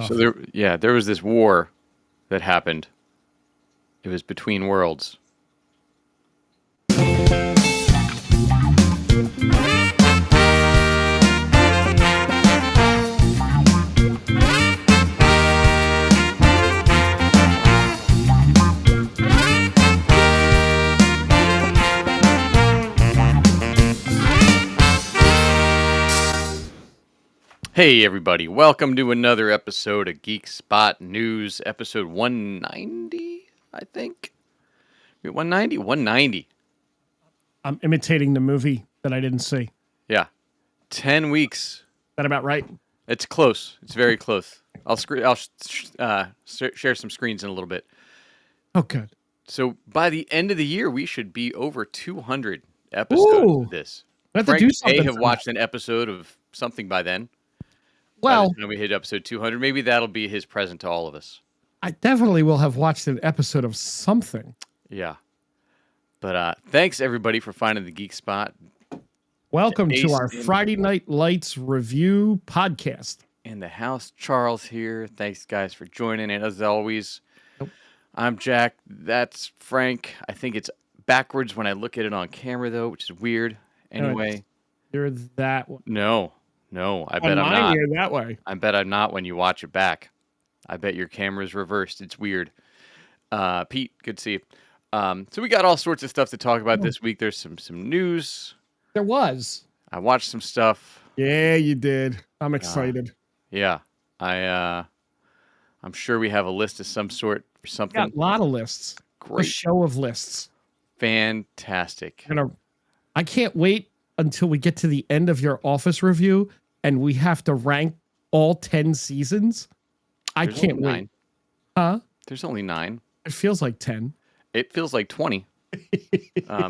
stuff. So there was this war that happened. It was between worlds. Hey everybody, welcome to another episode of Geek Spot News, episode 190, I think. 190? 190. I'm imitating the movie that I didn't see. Is Yeah. 10 weeks. that about right? It's close. It's very close. I'll share some screens in a little bit. Oh, good. So by the end of the year, we should be over 200 episodes Ooh, of this. I have to Frank do may something. have for watched an episode of something by then. that. By the Well, time we hit episode 200, maybe that'll be his present to all of us. I definitely will have watched an episode of something. Yeah. But thanks everybody for finding the Geek Spot. Welcome Ace to our in- Friday Night Lights review podcast. In the house, Charles here. Thanks, guys, for joining. And as always, Nope. I'm Jack. That's Frank. I think it's backwards when I look at it on camera, though, which is weird. Anyway, You're that one. no, I bet On I'm mine, not. you're that way. I bet I'm not when you watch it back. I bet your camera's reversed. It's weird. Pete, good to see you. So we got all sorts of stuff to talk about this week. There's some news. There was. I watched some stuff. Yeah, you did. I'm excited. Yeah, I'm sure we have a list of some sort or something. Got a lot of lists. A Great, show of lists. fantastic. I can't wait until we get to the end of your Office review and we have to rank all 10 seasons. I There's can't only wait. 9. Huh? There's only 9. It feels like 10. It feels like 20.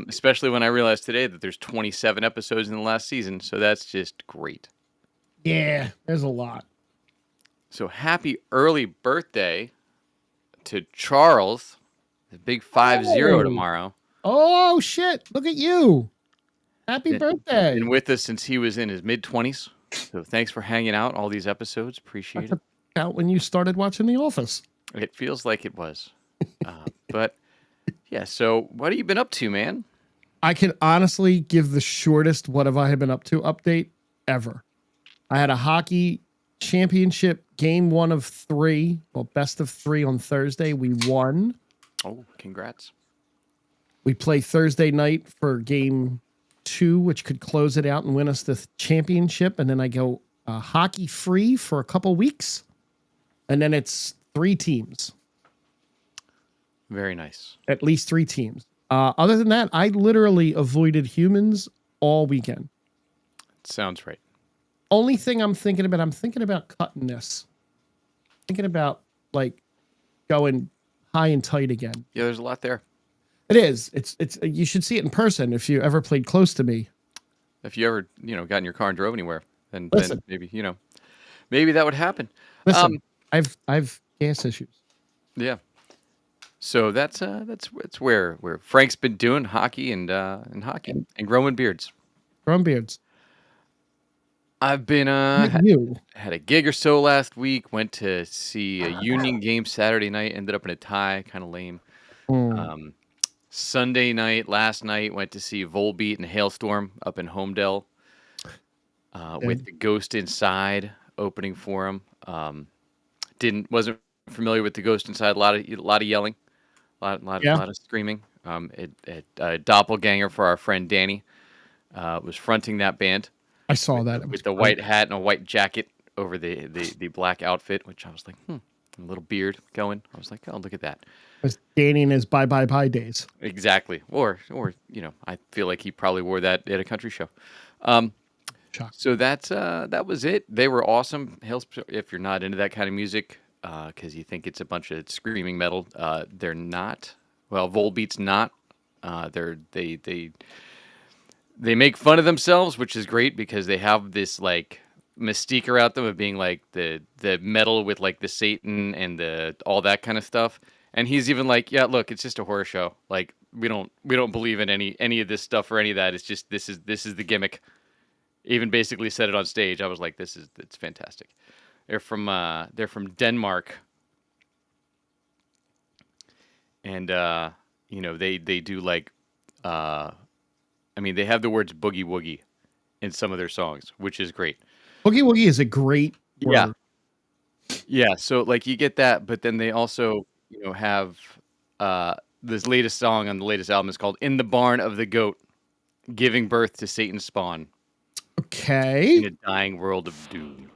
Especially when I realized today that there's 27 episodes in the last season. So that's just great. Yeah, there's a lot. So happy early birthday to Charles, the big 5-0 Oh. tomorrow. Oh, shit. Look at you. Happy Yeah, birthday. Been with us since he was in his mid-20s. So thanks for hanging out all these episodes. Appreciate it. Out when you started watching The Office. It feels like it was. But yeah, so what have you been up to, man? I can honestly give the shortest what have I been up to update ever. I had a hockey championship game 1 of 3, well, best of 3 on Thursday. We won. Oh, congrats. We play Thursday night for game 2, which could close it out and win us the championship. And then I go hockey free for a couple weeks. And then it's 3 teams, Very nice. at least 3 teams. Other than that, I literally avoided humans all weekend. Sounds right. Only thing I'm thinking about cutting this. Thinking about like going high and tight again. Yeah, there's a lot there. It is. It's you should see it in person if you ever played close to me. If you ever, got in your car and drove anywhere, then Listen. maybe, maybe that would happen. Listen, I've gas issues. Yeah. So that's where Frank's been doing hockey and hockey and growing beards. Grown beards. I've been You. had a gig or so last week. Went to see a Union game Saturday night. Ended up in a tie, kind of lame. Mm. Sunday night, last night, went to see Volbeat and Hailstorm up in Homedale with the Ghost Inside opening for him. Wasn't familiar with the Ghost Inside. A lot of yelling, a lot of screaming. A doppelganger for our friend Danny was fronting that band. I saw that. It was With the great. white hat and a white jacket over the black outfit, which I was like, a little beard going. I was like, oh, look at that. It was Danny in his bye days. Exactly. Or I feel like he probably wore that at a country show. Shock. So that was it. They were awesome. If you're not into that kind of music, because you think it's a bunch of screaming metal, they're not. Well, Volbeat's not. They make fun of themselves, which is great because they have this like mystique about them of being like the metal with like the Satan and the all that kind of stuff. And he's even like, yeah, look, it's just a horror show. Like we don't believe in any of this stuff or any of that. It's just this is the gimmick. Even basically said it on stage. I was like, it's fantastic. They're from Denmark, and they do like they have the words boogie woogie in some of their songs, which is great. Boogie woogie is a great Yeah. word. Yeah, so like you get that, but then they also, have this latest song on the latest album is called "In the Barn of the Goat," giving birth to Satan's spawn Okay. in a dying world of doom.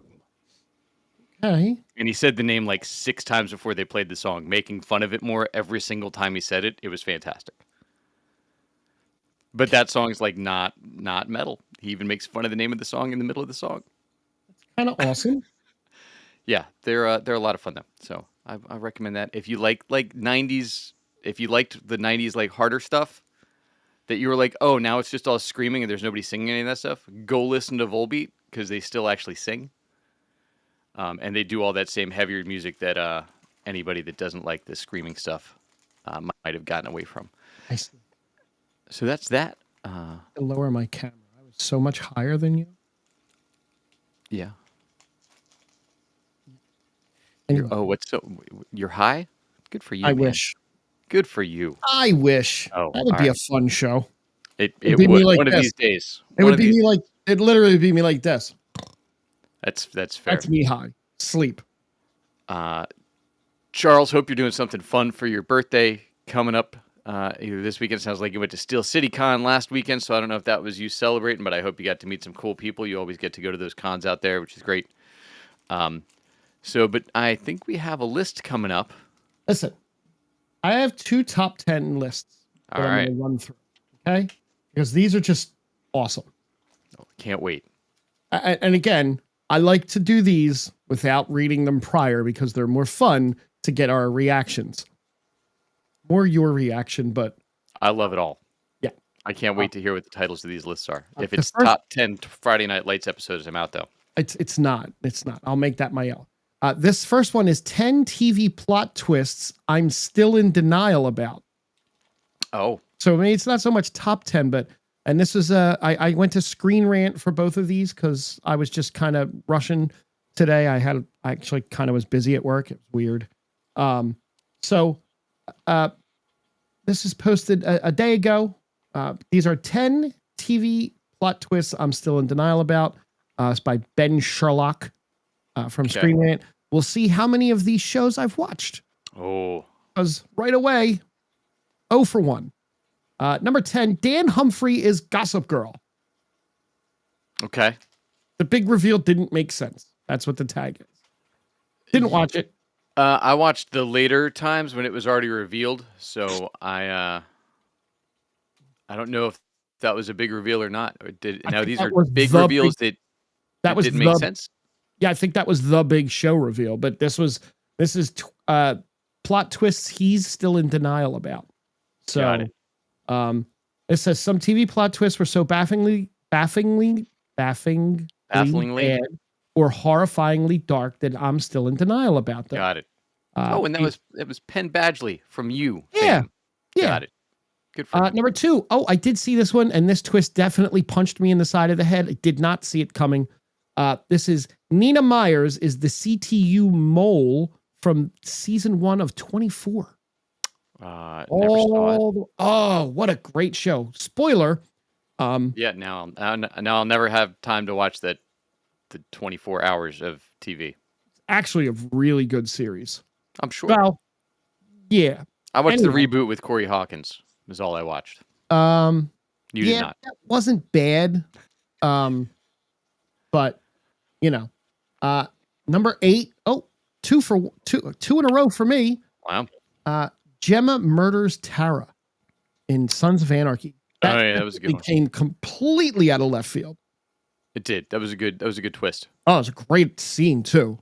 Okay. And he said the name like 6 times before they played the song, making fun of it more every single time he said it. It was fantastic. But that song's like not metal. He even makes fun of the name of the song in the middle of the song. Kind of awesome. Yeah, they're a lot of fun though. So I recommend that if you like '90s, if you liked the '90s like harder stuff, that you were like, oh, now it's just all screaming and there's nobody singing any of that stuff. Go listen to Volbeat because they still actually sing, and they do all that same heavier music that anybody that doesn't like the screaming stuff might have gotten away from. I see. So that's that. To lower my camera. I was so much higher than you. Yeah. Anyway, You're high? Good for you. I man. wish. Good for you. I wish. Oh, That would all be right. a fun show. It It'd be me would like one of this. these days. It One would of be these. me like, it'd literally be me like this. That's fair. That's me high. Sleep. Charles, hope you're doing something fun for your birthday coming up either this weekend. Sounds like you went to Steel City Con last weekend, so I don't know if that was you celebrating, but I hope you got to meet some cool people. You always get to go to those cons out there, which is great. But I think we have a list coming up. Listen, I have 2 top 10 lists that All I'm right. going to run through. Okay? Because these are just awesome. Can't wait. And again, I like to do these without reading them prior because they're more fun to get our reactions. More your reaction, but I love it all. yeah. I can't wait to hear what the titles of these lists are. If the it's first- top 10 Friday Night Lights episodes, I'm out though. It's not. It's not. I'll make that my L. This first one is 10 TV plot twists I'm still in denial about. Oh, So I mean, it's not so much top 10, but and this is I went to Screen Rant for both of these because I was just kind of rushing today. I actually kind of was busy at work. It was weird. So this is posted a day ago. These are 10 TV plot twists I'm still in denial about. It's by Ben Sherlock from Okay. Screen Rant. We'll see how many of these shows I've watched. oh, Because right away, 0 for 1. Number 10, Dan Humphrey is Gossip Girl. okay. The big reveal didn't make sense. That's what the tag is. Didn't watch it. I watched the later times when it was already revealed, so I don't know if that was a big reveal or not. Or I now think these that are was big the reveals big- that That was didn't make sense. Yeah, I think that was the big show reveal. But this is plot twists he's still in denial about. So, Got it. It says some TV plot twists were so bafflingly Bafflingly? bad or horrifyingly dark that I'm still in denial about them. Got it. And that was Penn Badgley from You. Yeah. fame. Yeah. Got it. Good for you. Number 2. Oh, I did see this one, and this twist definitely punched me in the side of the head. I did not see it coming. This is Nina Myers is the CTU mole from season 1 of 24. Never saw it. Oh, what a great show! Spoiler. Yeah, now I'll never have time to watch the 24 hours of TV. Actually, a really good series. I'm sure. Well, yeah. I watched anyway. the reboot with Corey Hawkins. Was all I watched. You Yeah, did not. that wasn't bad. But number 8. Oh, 2 in a row for me. Wow. Gemma murders Tara in Sons of Anarchy. That was a good one. Came completely out of left field. It did. That was a good twist. Oh, it was a great scene too.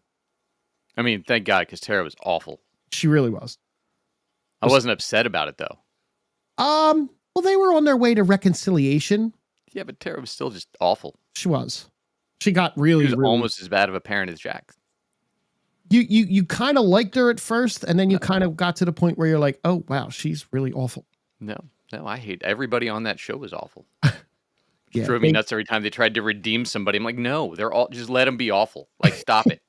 I mean, thank God, because Tara was awful. She really was. I wasn't upset about it though. Well, they were on their way to reconciliation. Yeah, but Tara was still just awful. She was. She got really, She was really almost as bad of a parent as Jack. You kind of liked her at first, and then you kind of got to the point where you're like, oh wow, she's really awful. No, I hate everybody on that show was awful. Yeah, Drove me nuts every time they tried to redeem somebody. I'm like, no, they're all just let them be awful. Like, stop it.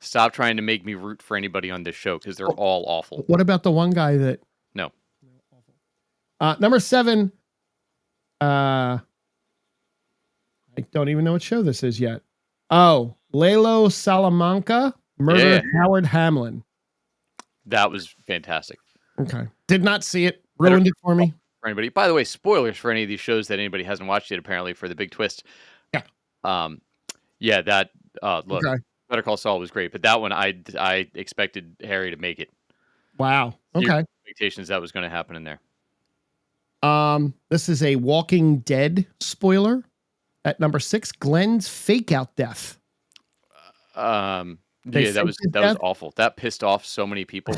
Stop trying to make me root for anybody on this show because they're all awful. What about the one guy that? No. Number 7. I don't even know what show this is yet. Oh, Lalo Salamanca murdered Howard Hamlin. That was fantastic. Okay. Did not see it. Ruined it for me. For anybody. By the way, spoilers for any of these shows that anybody hasn't watched yet, apparently, for the big twist. Yeah. That look, Okay. Better Call Saul was great, but that one I expected Harry to make it. Wow. Okay. Zero expectations that was going to happen in there. This is a Walking Dead spoiler. At number 6, Glenn's fake out death. That was awful. That pissed off so many people.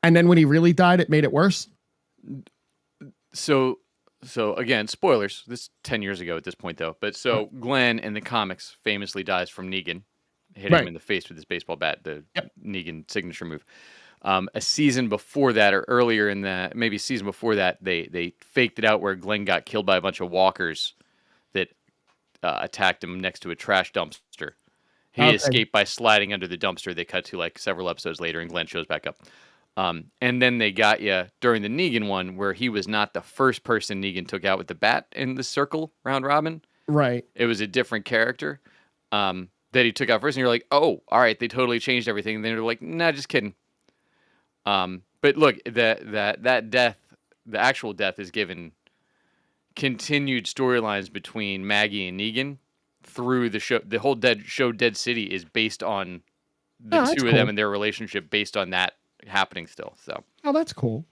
And then when he really died, it made it worse. So again, spoilers. This is 10 years ago at this point, though. But so Glenn in the comics famously dies from Negan hitting him in the face with his baseball bat, the Negan signature move. A season before that, or earlier in that, maybe a season before that, they faked it out where Glenn got killed by a bunch of walkers that attacked him next to a trash dumpster. He escaped by sliding under the dumpster. They cut to like several episodes later, and Glenn shows back up. And then they got you during the Negan one, where he was not the first person Negan took out with the bat in the circle round robin. Right. It was a different character that he took out first, and you're like, oh, all right, they totally changed everything. And then they're like, nah, just kidding. But look, that death, the actual death, is given continued storylines between Maggie and Negan through the show. The whole Dead City is based on the two of them and their relationship, based on that happening still. So, that's cool.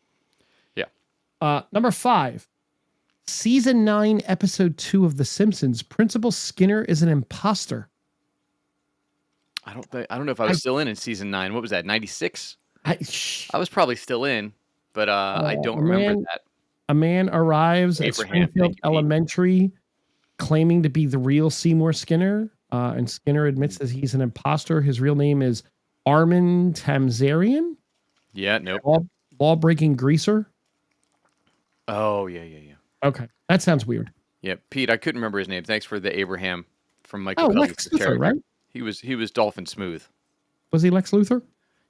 Yeah. Number 5, season 9, episode 2 of The Simpsons. Principal Skinner is an imposter. I don't know if I was still in season 9. What was that? 96. I was probably still in, but I don't remember that. A man arrives at Springfield Elementary claiming to be the real Seymour Skinner, and Skinner admits that he's an imposter. His real name is Armin Tamzarian. Yeah, nope. Law-breaking greaser. Oh, yeah. Okay, that sounds weird. Yeah, Pete, I couldn't remember his name. Thanks for the Abraham from Michael. Lex Luthor, right? He was Dolphin Smooth. Was he Lex Luthor?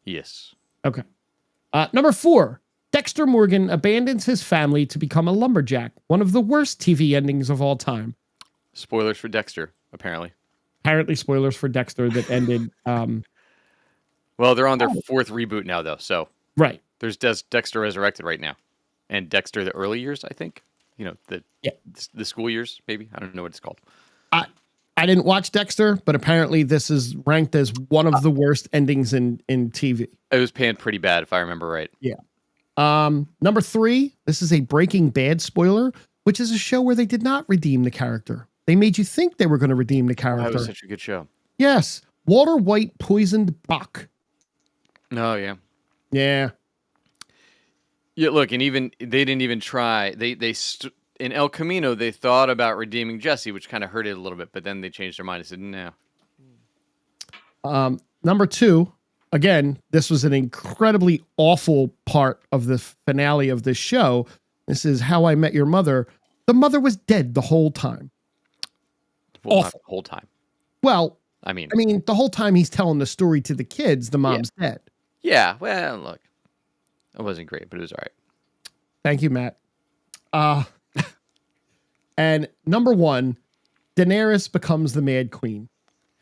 Yes. Okay. Number 4, Dexter Morgan abandons his family to become a lumberjack. One of the worst TV endings of all time. Spoilers for Dexter, apparently. Apparently spoilers for Dexter that ended. Well, they're on their 4th reboot now, though. So right. There's Dexter Resurrected right now. And Dexter the early years, I think. You know, the school years, maybe. I don't know what it's called. I didn't watch Dexter, but apparently this is ranked as one of the worst endings in TV. It was panned pretty bad, if I remember right. Yeah. Number 3, this is a Breaking Bad spoiler, which is a show where they did not redeem the character. They made you think they were going to redeem the character. That was such a good show. Yes. Walter White poisoned Buck. Oh, yeah. Yeah. Yeah, look, and even they didn't even try. In El Camino, they thought about redeeming Jesse, which kind of hurt it a little bit, but then they changed their mind and said, no. Number 2, again, this was an incredibly awful part of the finale of this show. This is How I Met Your Mother. The mother was dead the whole time. Well, not the whole time. Well, I mean, the whole time he's telling the story to the kids, the mom's dead. Yeah, well, look, it wasn't great, but it was all right. Thank you, Matt. And number 1, Daenerys becomes the Mad Queen.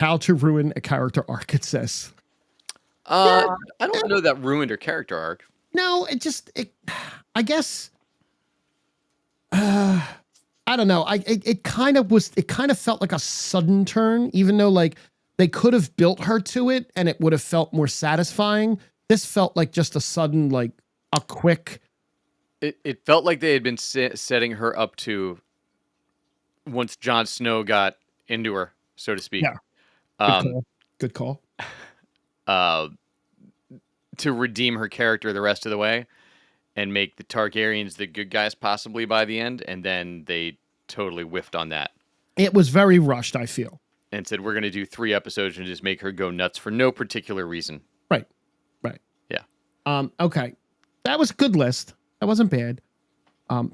How to ruin a character arc, it says. I don't know that ruined her character arc. No, I guess. I don't know. It kind of felt like a sudden turn, even though like they could have built her to it and it would have felt more satisfying. This felt like just a sudden, like a quick. It felt like they had been setting her up to once Jon Snow got into her, so to speak. Yeah. Good call. To redeem her character the rest of the way and make the Targaryens the good guys possibly by the end, and then they totally whiffed on that. It was very rushed, I feel. And said, we're going to do 3 episodes and just make her go nuts for no particular reason. Right. Yeah. Okay. That was a good list. That wasn't bad.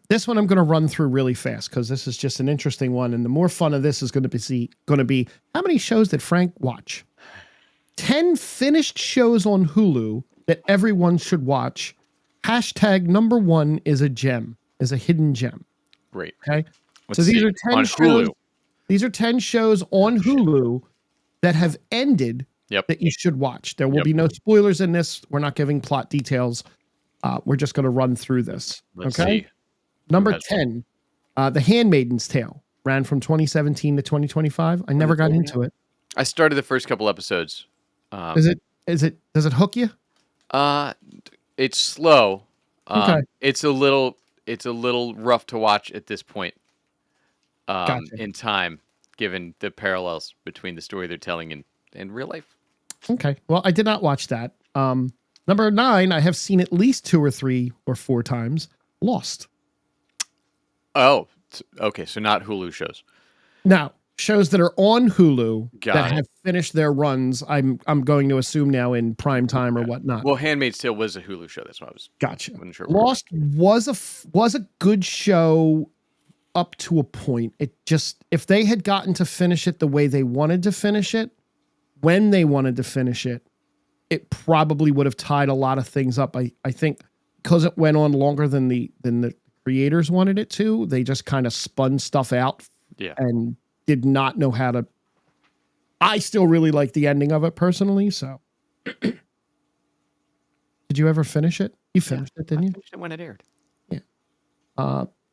This one I'm going to run through really fast because this is just an interesting one. And the more fun of this is going to be how many shows did Frank watch? 10 finished shows on Hulu that everyone should watch. Hashtag number 1 is a gem, is a hidden gem. Great. Okay. Let's So these see. are 10 On shows. Hulu. These are 10 shows on Hulu that have ended that you should watch. There will be no spoilers in this. We're not giving plot details. We're just going to run through this. Let's see. Number 10, The Handmaid's Tale ran from 2017 to 2025. I never got into it. I started the first couple episodes. Does it hook you? It's slow. Okay. It's a little rough to watch at this point. Gotcha. In time, given the parallels between the story they're telling and real life. Okay. Well, I did not watch that. Number 9, I have seen at least 2 or 3 or 4 times. Lost. Oh, okay. So not Hulu shows. Now, shows that are on Hulu that have finished their runs, I'm going to assume now in prime time or whatnot. Well, Handmaid's Tale was a Hulu show. That's why I was wasn't sure. Lost was a good show up to a point. It just, if they had gotten to finish it the way they wanted to finish it, when they wanted to finish it, it probably would have tied a lot of things up. I think because it went on longer than the creators wanted it to, they just kind of spun stuff out and did not know how to. I still really like the ending of it personally. So, did you ever finish it? You finished it, didn't you? I finished it when it aired. Yeah.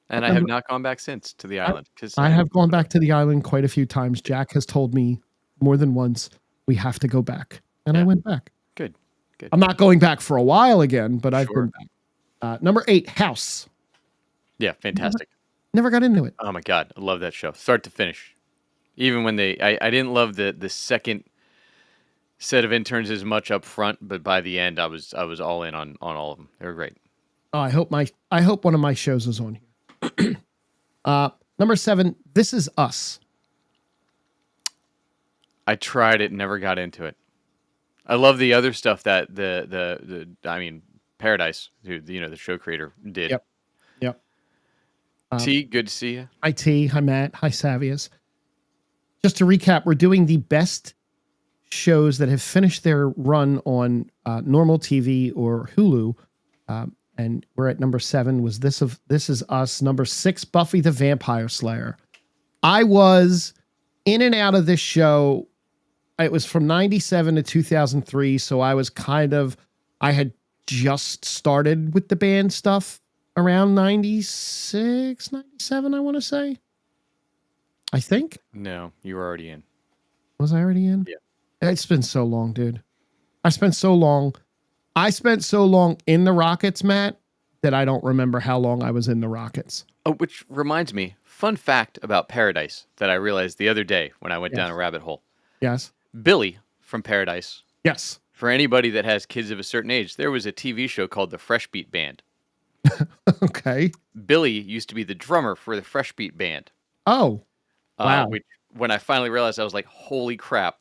And I have not gone back since to the island. I have gone back to the island quite a few times. Jack has told me more than once we have to go back, and I went back. Good. I'm not going back for a while again, but I've been back. Number 8, House. Yeah, fantastic. Never got into it. Oh my god, I love that show, start to finish. Even when I didn't love the second set of interns as much up front, but by the end, I was all in on all of them. They were great. Oh, I hope one of my shows is on here. Number 7, This Is Us. I tried it, never got into it. I love the other stuff that Paradise, who the show creator did. Yep. T, good to see you. Hi T, hi Matt, hi Savius. Just to recap, we're doing the best shows that have finished their run on normal TV or Hulu. And we're at number 7 was This Is Us. Number 6, Buffy the Vampire Slayer. I was in and out of this show. It was from 97 to 2003. So I had just started with the band stuff around 96, 97, I want to say. I think. No, you were already in. Was I already in? Yeah. It's been so long, dude. I spent so long in the Rockets, Matt, that I don't remember how long I was in the Rockets. Oh, which reminds me, fun fact about Paradise that I realized the other day when I went down a rabbit hole. Yes. Billy from Paradise. Yes. For anybody that has kids of a certain age, there was a TV show called the Fresh Beat Band. Okay. Billy used to be the drummer for the Fresh Beat Band. Oh, wow. Which, when I finally realized, I was like, holy crap.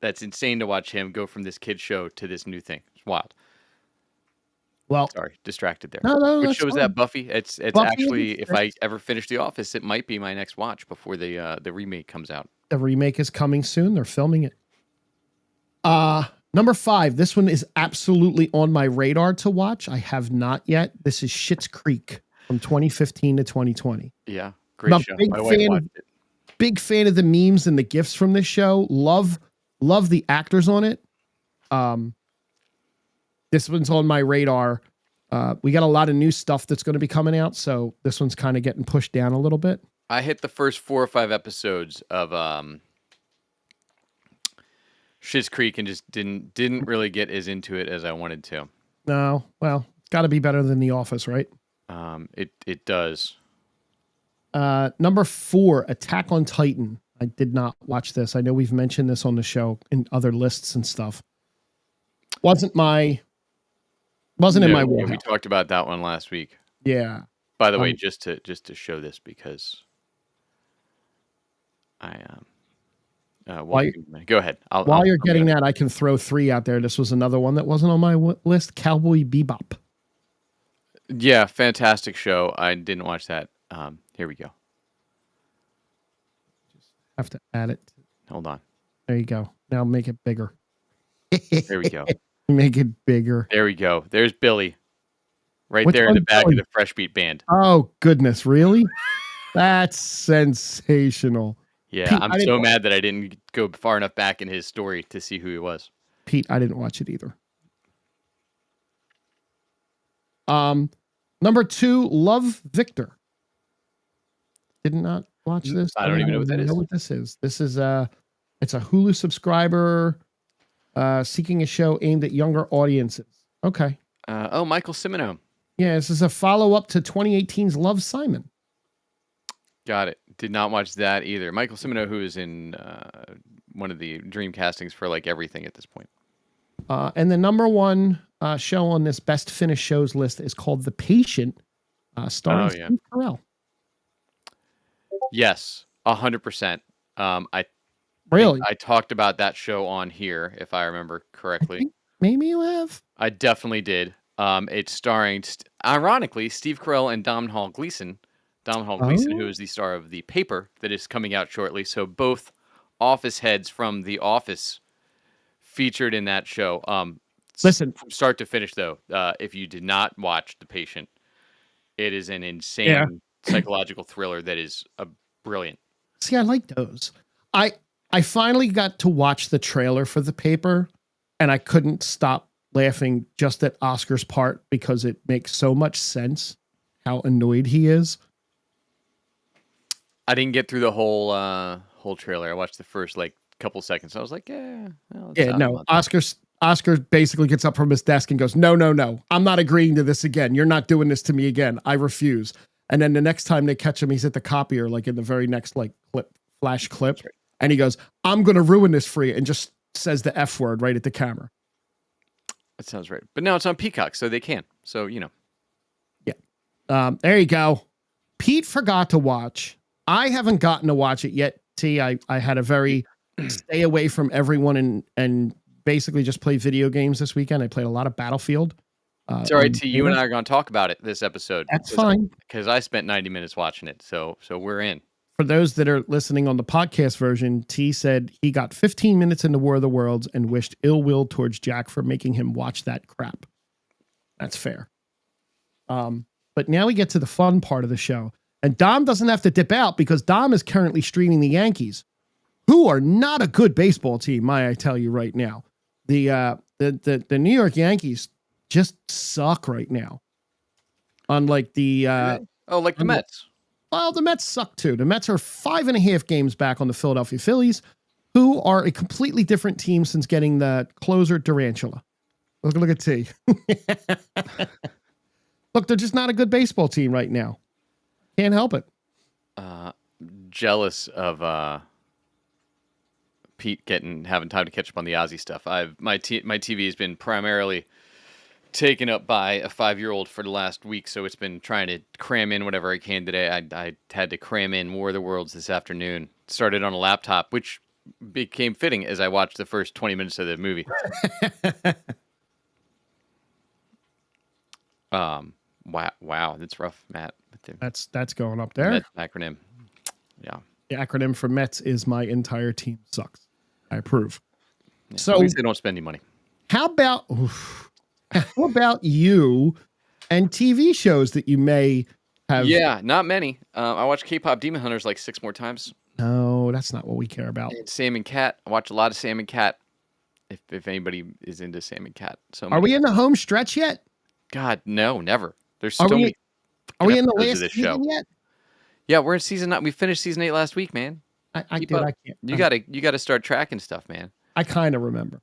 That's insane to watch him go from this kid show to this new thing. It's wild. Well, sorry, distracted there. No, which show is that, Buffy? It's Buffy actually, if I ever finish The Office, it might be my next watch before the remake comes out. The remake is coming soon. They're filming it. Number 5. This one is absolutely on my radar to watch. I have not yet. This is Schitt's Creek from 2015 to 2020. Yeah, great show. My wife watched it. Big fan of the memes and the gifs from this show. Love the actors on it. This one's on my radar. We got a lot of new stuff that's going to be coming out, so this one's kind of getting pushed down a little bit. I hit the first 4 or 5 episodes of Schitt's Creek and just didn't really get as into it as I wanted to. No, well, it's got to be better than The Office, right? It does. Number 4, Attack on Titan. I did not watch this. I know we've mentioned this on the show in other lists and stuff. Wasn't in my wheelhouse. We talked about that one last week. Yeah. By the way, just to show this because I go ahead. While you're getting that, I can throw 3 out there. This was another one that wasn't on my list. Cowboy Bebop. Yeah, fantastic show. I didn't watch that. Here we go. Just have to add it. Hold on. There you go. Now make it bigger. There we go. Make it bigger. There we go. There's Billy. Right Which there in the one's back Billy? of the Fresh Beat band. Oh, goodness. Really? That's sensational. Yeah, Pete, I'm I didn't so wa- mad that I didn't go far enough back in his story to see who he was. Pete, I didn't watch it either. Number 2, Love Victor. Did not watch this. I don't even know what that is. Know what this is. This is it's a Hulu subscriber seeking a show aimed at younger audiences. Okay. Michael Cimino. Yeah, this is a follow-up to 2018's Love, Simon. Got it. Did not watch that either. Michael Cimino, who is in one of the dream castings for like everything at this point. And the number 1 show on this best finished shows list is called The Patient, starring Steve Carell. Yes, 100%. I Really? I talked about that show on here, if I remember correctly. Maybe you have. I definitely did. It's starring, ironically, Steve Carell and Domhnall Gleeson. Domhnall Gleeson, who is the star of The Paper, that is coming out shortly. So both office heads from The Office featured in that show. Listen, from start to finish, though, if you did not watch The Patient, it is an insane psychological thriller that is brilliant. See, I like those. I finally got to watch the trailer for The Paper, and I couldn't stop laughing just at Oscar's part because it makes so much sense how annoyed he is. I didn't get through the whole trailer. I watched the first like couple seconds. I was like, no. Oscar basically gets up from his desk and goes, no, I'm not agreeing to this again. You're not doing this to me again. I refuse. And then the next time they catch him, he's at the copier, like in the very next like flash clip. Right. And he goes, I'm going to ruin this for you. And just says the F word right at the camera. That sounds right. But now it's on Peacock, so they can. So, you know. Yeah. There you go. Pete forgot to watch. I haven't gotten to watch it yet. T, I had a very stay away from everyone and basically just play video games this weekend. I played a lot of Battlefield. It's all right, T. You and I are going to talk about it this episode. That's fine. Because I spent 90 minutes watching it, so we're in. For those that are listening on the podcast version, T said he got 15 minutes into War of the Worlds and wished ill will towards Jack for making him watch that crap. That's fair. But now we get to the fun part of the show. And Dom doesn't have to dip out because Dom is currently streaming the Yankees, who are not a good baseball team, might I tell you right now. The New York Yankees just suck right now. Unlike the like the Mets. Well, the Mets suck too. The Mets are 5.5 games back on the Philadelphia Phillies, who are a completely different team since getting the closer Durantula. Look at T. Look, they're just not a good baseball team right now. Can't help it. Jealous of Pete having time to catch up on the Ozzy stuff. My TV has been primarily taken up by a 5-year-old for the last week, so it's been trying to cram in whatever I can today. I had to cram in War of the Worlds this afternoon. Started on a laptop, which became fitting as I watched the first 20 minutes of the movie. Wow, that's rough, Matt. That's going up there. Mets acronym. Yeah. The acronym for Mets is my entire team sucks. I approve. Yeah, so at least they don't spend any money. How about you and TV shows that you may have? Yeah, not many. I watched K-pop Demon Hunters like 6 more times. No, that's not what we care about. And Sam and Cat. I watch a lot of Sam and Cat. If anybody is into Sam and Cat. Are we in the home stretch yet? God, no, never. There's so many. Are we in the last this season show yet? Yeah, we're in season 9. We finished season 8 last week, man. I did. I can't. You gotta start tracking stuff, man. I kind of remember.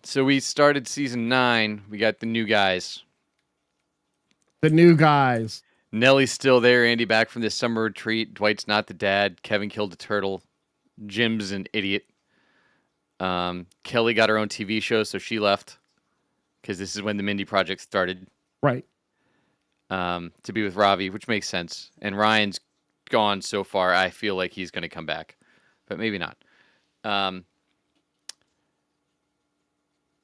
So we started season 9. We got the new guys. The new guys. Nellie's still there. Andy back from this summer retreat. Dwight's not the dad. Kevin killed a turtle. Jim's an idiot. Kelly got her own TV show, so she left because this is when the Mindy Project started. Right. To be with Ravi, which makes sense. And Ryan's gone so far. I feel like he's going to come back, but maybe not. And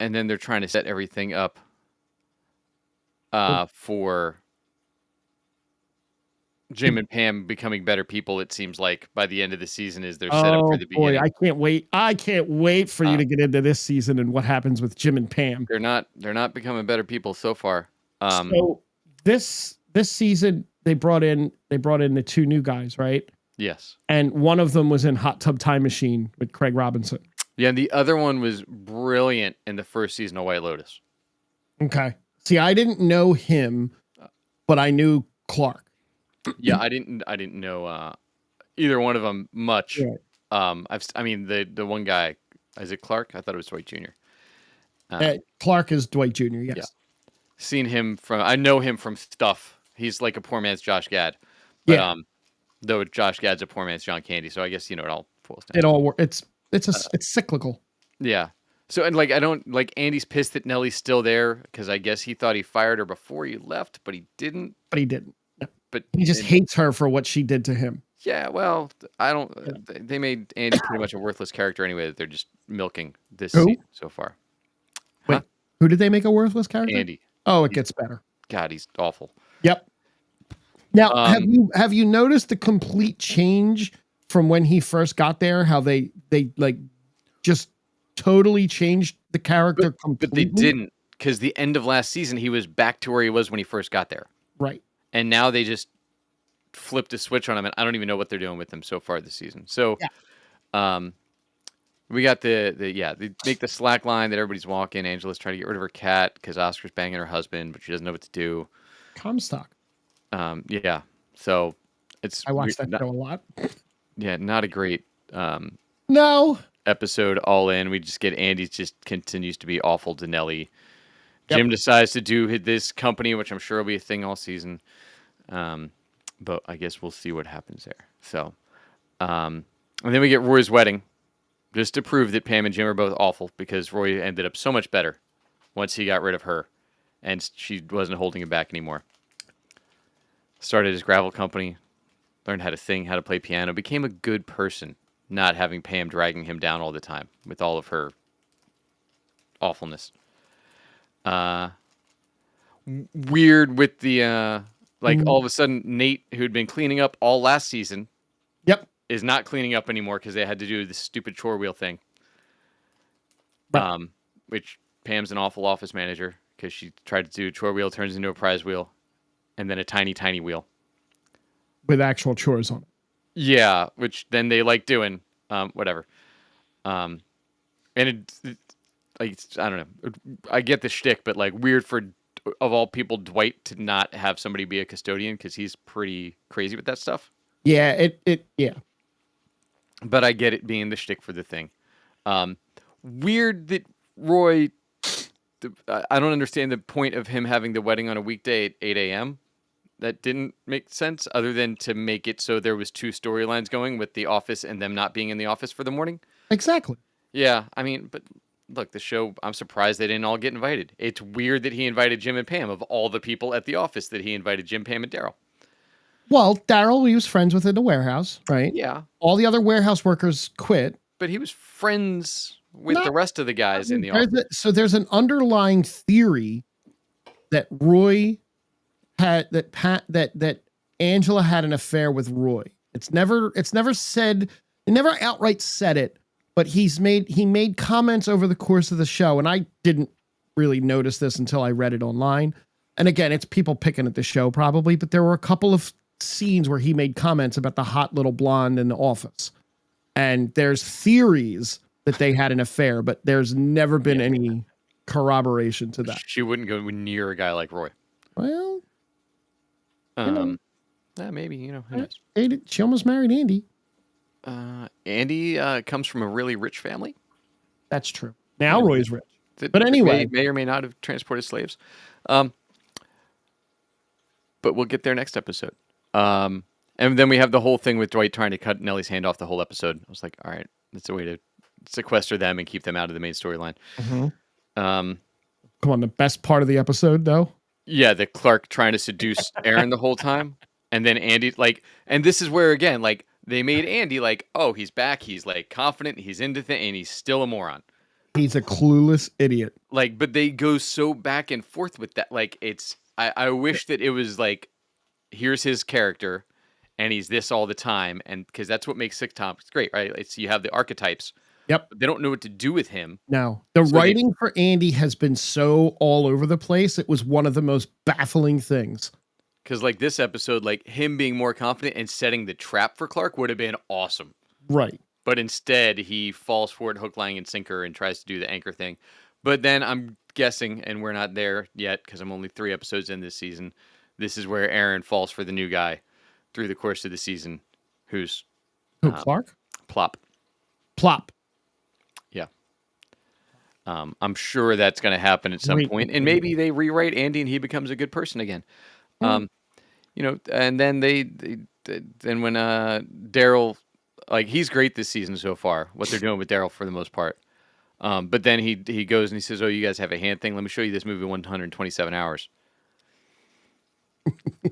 then they're trying to set everything up for Jim and Pam becoming better people, it seems like by the end of the season is their setup for Oh the boy, beginning. I can't wait. I can't wait for you Uh, to get into this season and what happens with Jim and Pam. they're not becoming better people so far. So this season they brought in the two new guys, right? Yes. And one of them was in Hot Tub Time Machine with Craig Robinson. Yeah, and the other one was brilliant in the first season of White Lotus. Okay. See, I didn't know him, but I knew Clark. Yeah, I didn't know either one of them much. Right. I mean the one guy, is it Clark? I thought it was Dwight Jr. Clark is Dwight Jr. Yeah, Yes. seen him I know him from stuff. He's like a poor man's Josh Gad, but Yeah. though Josh Gad's a poor man's John Candy, so I guess it all falls down. It all works. It's cyclical. Yeah. So and like I don't like Andy's pissed that Nellie's still there because I guess he thought he fired her before he left, but he didn't. But he didn't. Yeah. But He just hates her for what she did to him. yeah, well, I don't. Yeah. They made Andy pretty much a worthless character anyway. That they're just milking this Who? season so far. Wait, Huh? who did they make a worthless character? Andy. Oh, it gets better. God, he's awful. Yep. Now, Um, have you noticed the complete change from when he first got there? How they like just totally changed the character completely. But they didn't because the end of last season he was back to where he was when he first got there, Right. and now they just flipped a switch on him, and I don't even know what they're doing with him so far this season. So, Yeah. we got they make the slack line that everybody's walking. Angela's trying to get rid of her cat because Oscar's banging her husband, but she doesn't know what to do. Comstock. Yeah. So it's I watched that not, show a lot. yeah, not a great No. episode all in. We just get Andy just continues to be awful to Nellie. Yep. Jim decides to do this company, which I'm sure will be a thing all season. But I guess we'll see what happens there. So, and then we get Roy's wedding, just to prove that Pam and Jim are both awful because Roy ended up so much better once he got rid of her, and she wasn't holding him back anymore. Started his gravel company, learned how to sing, how to play piano, became a good person, not having Pam dragging him down all the time with all of her awfulness. Weird with the all of a sudden Nate, who'd been cleaning up all last season, Yep. is not cleaning up anymore because they had to do this stupid chore wheel thing. Right. Which Pam's an awful office manager because she tried to do a chore wheel, turns into a prize wheel, and then a tiny, tiny wheel. With actual chores on it. Yeah, which then they like doing. Whatever. And like I don't know. I get the shtick, but like weird for of all people, Dwight to not have somebody be a custodian because he's pretty crazy with that stuff. Yeah. Yeah. But I get it being the shtick for the thing. Weird that Roy. I don't understand the point of him having the wedding on a weekday at 8 a.m. That didn't make sense, other than to make it so there was two storylines going with the office and them not being in the office for the morning. Exactly. Yeah, I mean, but look, the show. I'm surprised they didn't all get invited. It's weird that he invited Jim and Pam of all the people at the office that he invited Jim, Pam, and Daryl. Well, Daryl, he was friends with in the warehouse, right? Yeah, All the other warehouse workers quit. but he was friends with No, the rest of the guys in the office. So there's an underlying theory that Roy had that Angela had an affair with Roy. It's never said. They never outright said it, but he made comments over the course of the show, and I didn't really notice this until I read it online. And again, it's people picking at the show probably, but there were a couple of scenes where he made comments about the hot little blonde in the office. And there's theories that they had an affair, but there's never been any corroboration to that. She wouldn't go near a guy like Roy. Well, Maybe who knows? she almost married Andy. Andy comes from a really rich family. That's true. Now Roy's rich. That But anyway. may or may not have transported slaves. But we'll get there next episode. And then we have the whole thing with Dwight trying to cut Nellie's hand off the whole episode. I was like, all right, that's a way to sequester them and keep them out of the main storyline. Come on, the best part of the episode, though. Yeah, the Clark trying to seduce Aaron the whole time. And then Andy, and this is where, again, they made Andy oh, he's back. He's, confident. He's into things, and he's still a moron. He's a clueless idiot. But they go so back and forth with that. I wish that it was, here's his character, and he's this all the time, and because that's what makes sitcoms great, right? It's you have the archetypes, Yep. but they don't know what to do with him. No, the So they writing for Andy has been so all over the place. It was one of the most baffling things. because like this episode, like him being more confident and setting the trap for Clark would have been awesome. Right. But instead, he falls for it hook, line, and sinker and tries to do the anchor thing. But then I'm guessing, and we're not there yet because I'm only 3 episodes in this season. This is where Aaron falls for the new guy through the course of the season, who's Who, Clark? Plop. Plop. Yeah. I'm sure that's going to happen at some Great. point, and maybe they rewrite Andy and he becomes a good person again. And then then when Daryl, like he's great this season so far. What they're doing with Daryl for the most part. But then he goes and he says, "Oh, you guys have a hand thing. Let me show you this movie in 127 hours."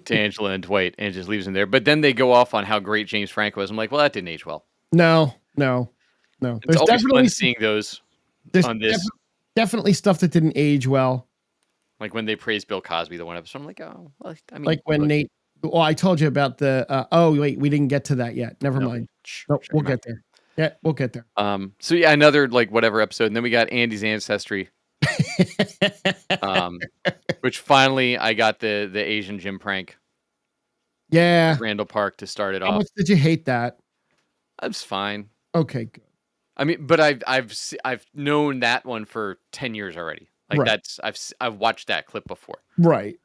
To Angela and Dwight, and just leaves him there. But then they go off on how great James Franco was. I'm like, well, that didn't age well. No. It's There's always definitely fun seeing those on this. Definitely stuff that didn't age well. Like when they praised Bill Cosby, the one episode, I'm like, oh, well, I mean, Like when look, Nate. Well, I told you about the. Oh wait, we didn't get to that yet. Never mind. Nope, we'll get there. Yeah, we'll get there. So yeah, another like whatever episode, and then we got Andy's ancestry. Which finally I got the Asian Jim prank. Yeah. Randall Park to start it How off. much did you hate that? That's fine. Okay, good. I mean, but I've known that one for 10 years already. Like Right. I've watched that clip before. Right.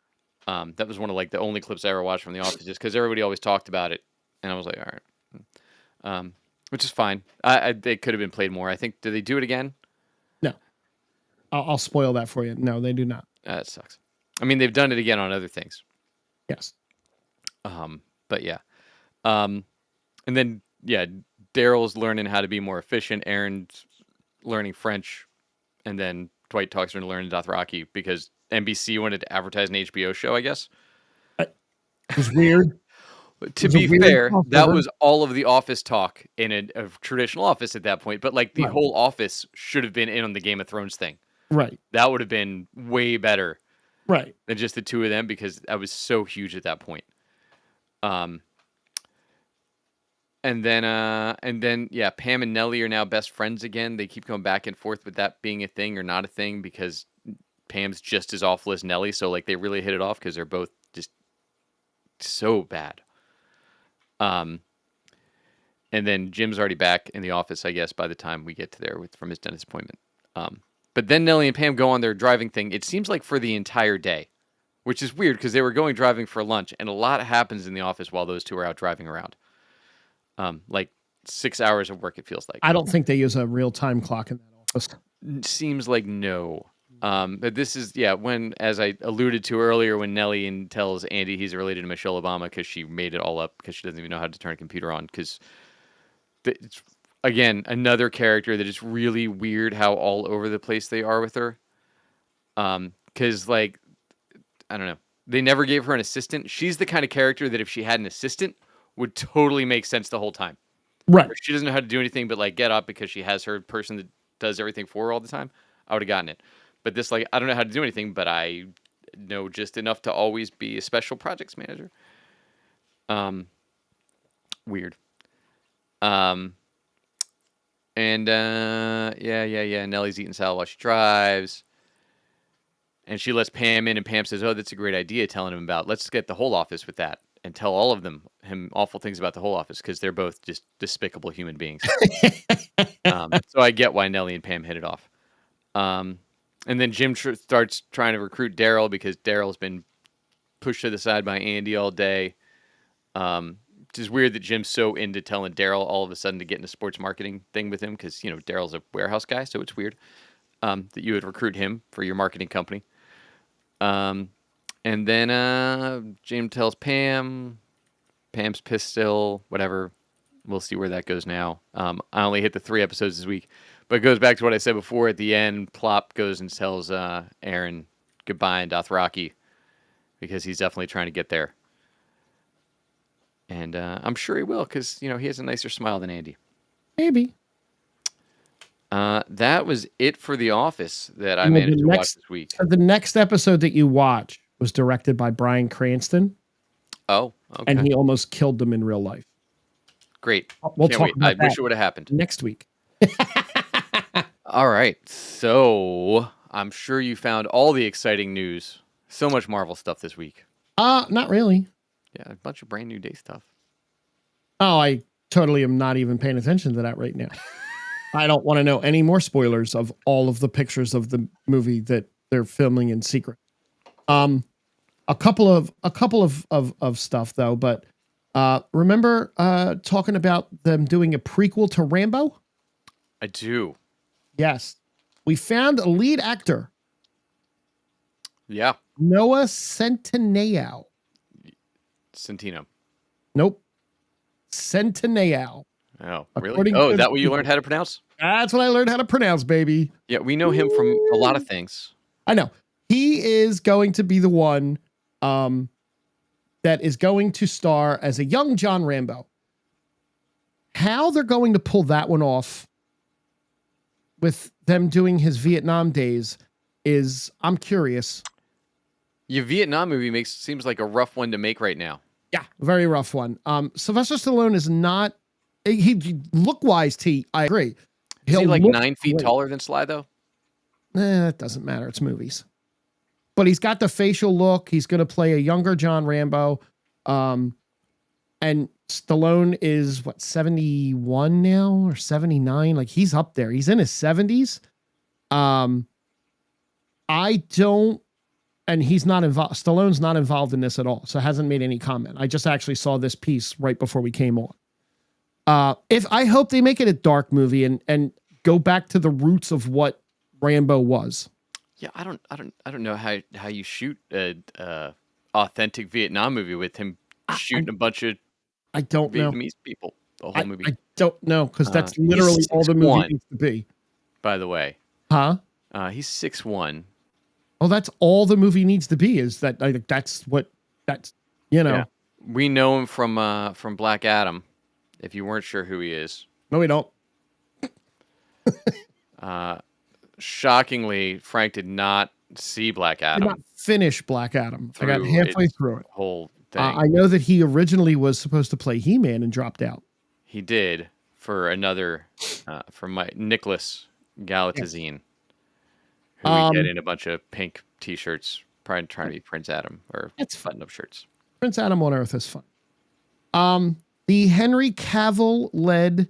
That was one of like the only clips I ever watched from The Office, just because everybody always talked about it, and I was like, all right, which is fine. They could have been played more. I think. Do they do it again? No. I'll spoil that for you. No, they do not. That sucks. I mean, they've done it again on other things. Yes. But yeah. And then yeah, Daryl's learning how to be more efficient. Aaron's learning French, and then Dwight talks her into learning Dothraki because NBC wanted to advertise an HBO show, I guess. It was weird. To be fair, that was all of the Office talk in a traditional office at that point. But like the whole office should have been in on the Game of Thrones thing. Right. That would have been way better. Right. Than just the two of them, because that was so huge at that point. And then yeah, Pam and Nellie are now best friends again. They keep going back and forth with that being a thing or not a thing, because Pam's just as awful as Nellie. So like they really hit it off because they're both just so bad. And then Jim's already back in the office, I guess, by the time we get to there from his dentist appointment. But then Nellie and Pam go on their driving thing. It seems like for the entire day, which is weird because they were going driving for lunch, and a lot happens in the office while those two are out driving around. Like 6 hours of work, it feels like. I don't think they use a real time clock in that office. Seems like no. But this is, yeah, when, as I alluded to earlier, when Nellie tells Andy he's related to Michelle Obama because she made it all up because she doesn't even know how to turn a computer on. Because, again, another character that is really weird how all over the place they are with her. Because, like, I don't know. They never gave her an assistant. She's the kind of character that if she had an assistant would totally make sense the whole time. Right. She doesn't know how to do anything but like get up because she has her person that does everything for her all the time. I would have gotten it. But this, like, I don't know how to do anything, but I know just enough to always be a special projects manager. Weird. Yeah. Nellie's eating salad while she drives. And she lets Pam in, and Pam says, "Oh, that's a great idea," telling him about, let's get the whole office with that and tell all of him awful things about the whole office because they're both just despicable human beings. So I get why Nellie and Pam hit it off. And then Jim starts trying to recruit Daryl because Daryl's been pushed to the side by Andy all day. Which is weird that Jim's so into telling Daryl all of a sudden to get into sports marketing thing with him because, you know, Daryl's a warehouse guy, so it's weird that you would recruit him for your marketing company. And then Jim tells Pam. Pam's pissed still, whatever. We'll see where that goes now. I only hit the 3 episodes this week. But it goes back to what I said before. At the end, Plop goes and tells Aaron goodbye in Dothraki because he's definitely trying to get there. And I'm sure he will because, you know, he has a nicer smile than Andy. Maybe. That was it for The Office that I managed to watch this week. The next episode that you watch was directed by Bryan Cranston. Oh, and Okay. he almost killed them in real life. Great. We'll Can't talk wait. about I wish that it would have happened. next week. All right. So I'm sure you found all the exciting news. So much Marvel stuff this week. Not really. Yeah, a bunch of brand new day stuff. Oh, I totally am not even paying attention to that right now. I don't want to know any more spoilers of all of the pictures of the movie that they're filming in secret. A couple of stuff though, but remember talking about them doing a prequel to Rambo? I do. Yes. We found a lead actor, Yeah. Noah Centineo. Centino. Nope. Centineo. Oh, really? According Oh, to is that what you the- learned how to pronounce? That's what I learned how to pronounce, baby. Yeah, we know him from a lot of things. I know. He is going to be the one that is going to star as a young John Rambo. How they're going to pull that one off with them doing his Vietnam days is, I'm curious. Your Vietnam movie seems like a rough one to make right now. Yeah, very rough one. Sylvester Stallone is not, he look-wise, I agree. Is he like look 9 feet great. taller than Sly, though? It doesn't matter. It's movies. But he's got the facial look. He's going to play a younger John Rambo. And Stallone is, 71 now or 79? Like, he's up there. He's in his 70s. I don't, and he's not involved. Stallone's not involved in this at all. So hasn't made any comment. I just actually saw this piece right before we came on. If I hope they make it a dark movie and go back to the roots of what Rambo was. Yeah, I don't know how you shoot a authentic Vietnam movie with him shooting a bunch of I don't know. Vietnamese people the whole movie. I don't know, because that's He's literally all the movie 6'1", needs to be. by the way. Huh? He's 6'1". Oh, that's all the movie needs to be, is that that's you know. Yeah. We know him from Black Adam, if you weren't sure who he is. No, we don't. Shockingly, Frank did not see Black Did Adam. not finish Black Adam. I got Through halfway it. through it. Whole thing. I know that he originally was supposed to play He-Man and dropped out. He did for another, for my Nicholas Galatazine, who we get in a bunch of pink T-shirts, probably trying to be Prince Adam, or That's fun. button-up shirts. Prince Adam on Earth is fun. The Henry Cavill-led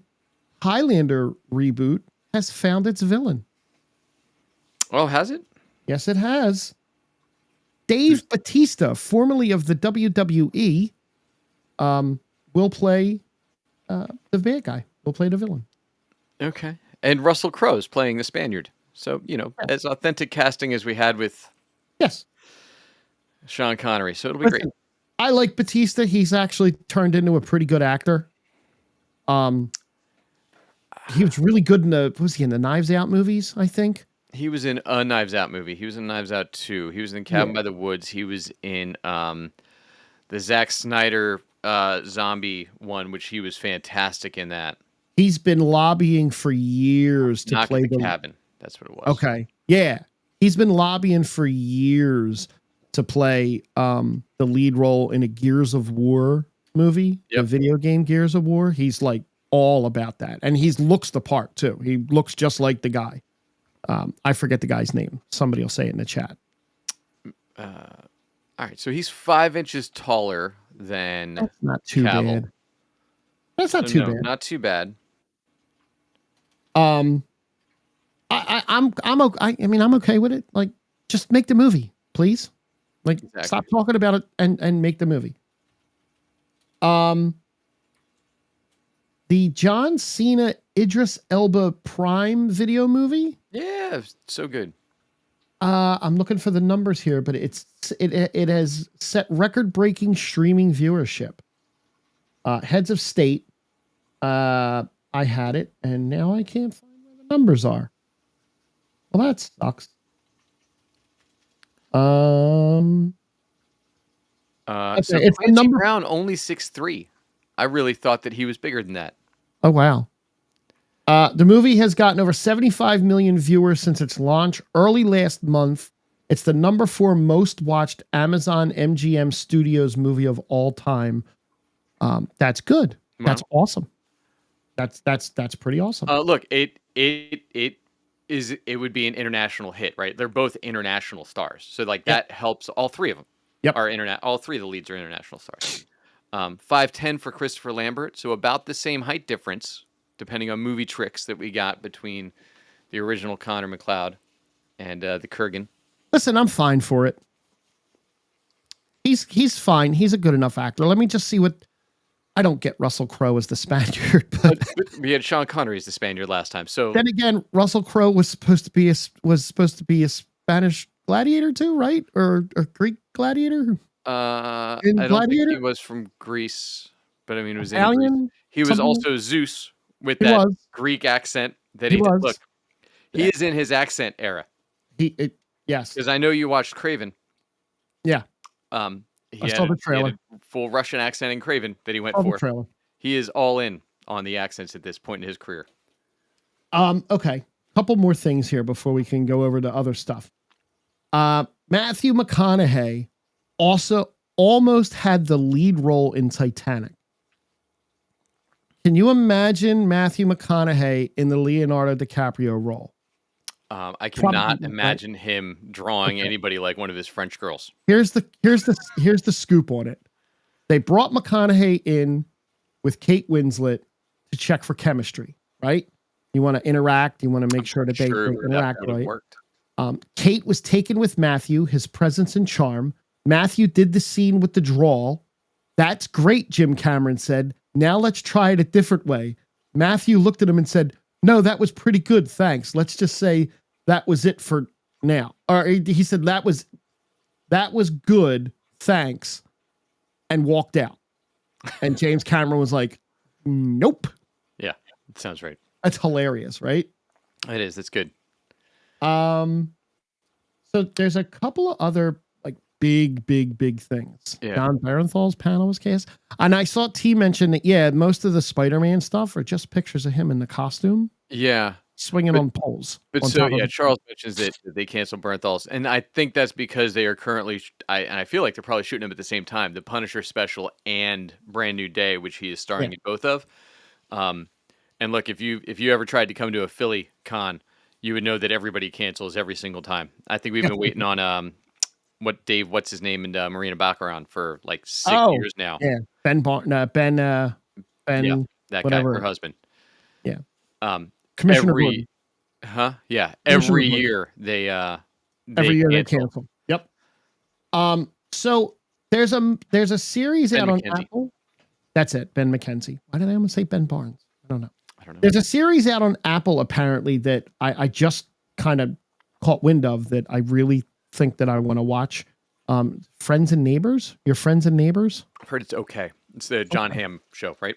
Highlander reboot has found its villain. Oh, has it? Yes, it has. Dave Bautista, formerly of the WWE, will play the bad guy. Will play the villain. Okay. And Russell Crowe's playing the Spaniard. So, as authentic casting as we had with Yes. Sean Connery. So it'll be great. I like Bautista. He's actually turned into a pretty good actor. He was really good in was he in the Knives Out movies, I think? He was in a Knives Out movie. He was in Knives Out 2. He was in Cabin by the Woods. He was in the Zack Snyder zombie one, which he was fantastic in that. He's been lobbying for years to Knock play at the Cabin. That's what it was. Okay. Yeah. He's been lobbying for years to play the lead role in a Gears of War movie, the video game Gears of War. He's like all about that. And he looks the part too. He looks just like the guy. I forget the guy's name. Somebody will say it in the chat. All right. So he's 5 inches taller than That's not too Cavill. bad. That's not too bad. Not too bad. I'm okay with it. Like, just make the movie, please. Like, stop talking about it and make the movie. The John Cena Idris Elba Prime video movie. Yeah, so good. I'm looking for the numbers here, but it has set record-breaking streaming viewership. Heads of State. I had it, and now I can't find where the numbers are. Well, that sucks. So it's Clancy number Brown only 6'3". I really thought that he was bigger than that. Oh, wow. The movie has gotten over 75 million viewers since its launch early last month It's the number 4 most watched Amazon MGM Studios movie of all time. That's good. Wow. That's awesome. That's pretty awesome. Look, it would be an international hit, right? They're both international stars, so like that helps. All three of them are internet. All three of the leads are international stars. 5'10" for Christopher Lambert, so about the same height difference, depending on movie tricks that we got between the original Connor McLeod and the Kurgan. Listen, I'm fine for it. He's fine. He's a good enough actor. Let me just see what. I don't get Russell Crowe as the Spaniard, but we had Sean Connery as the Spaniard last time. So then again, Russell Crowe was supposed to be a Spanish gladiator too, right? Or Greek gladiator? I don't think he was from Greece, but I mean, it was Italian, in Greece. He was also Zeus with that Greek accent that he did. Look, he is in his accent era. Yes, because I know you watched Craven. Yeah. I saw the trailer. He had a full Russian accent in Craven that he went for. He is all in on the accents at this point in his career. Okay. Couple more things here before we can go over to other stuff. Matthew McConaughey also almost had the lead role in Titanic. Can you imagine Matthew McConaughey in the Leonardo DiCaprio role? I cannot imagine him drawing anybody like one of his French girls. Here's the scoop on it. They brought McConaughey in with Kate Winslet to check for chemistry, right? You want to interact. You want to make sure that they interact, right? Kate was taken with Matthew, his presence and charm. Matthew did the scene with the drawl. That's great, Jim Cameron said. Now let's try it a different way. Matthew looked at him and said, no, that was pretty good. Thanks. Let's just say that was it for now. Or he said that was good. Thanks. And walked out. And James Cameron was like, nope. Yeah, it sounds right. That's hilarious, right? It is. It's good. So there's a couple of other like big things. Yeah. John Barenthal's panel was case. And I saw T mention that, most of the Spider-Man stuff are just pictures of him in the costume. Yeah. Swinging on poles. But Charles mentions that they canceled Bernthal's. And I think that's because they are currently, I feel like they're probably shooting them at the same time, the Punisher special and Brand New Day, which he is starring in both of. And look, if you ever tried to come to a Philly con, you would know that everybody cancels every single time. I think we've been waiting on what's his name, and Marina Baccarin for like 6 years now. Yeah, Ben, that guy, whatever. her husband. Yeah. Commissioner Gordon. Yeah. Every year they cancel. Yep. So there's a series Ben out McKenzie. on Apple. That's it, Ben McKenzie. Why did I almost say Ben Barnes? I don't know. There's a series out on Apple apparently that I just kind of caught wind of that I really think that I want to watch. Friends and Neighbors. Your Friends and Neighbors. I've heard it's okay. It's the John Hamm show, right?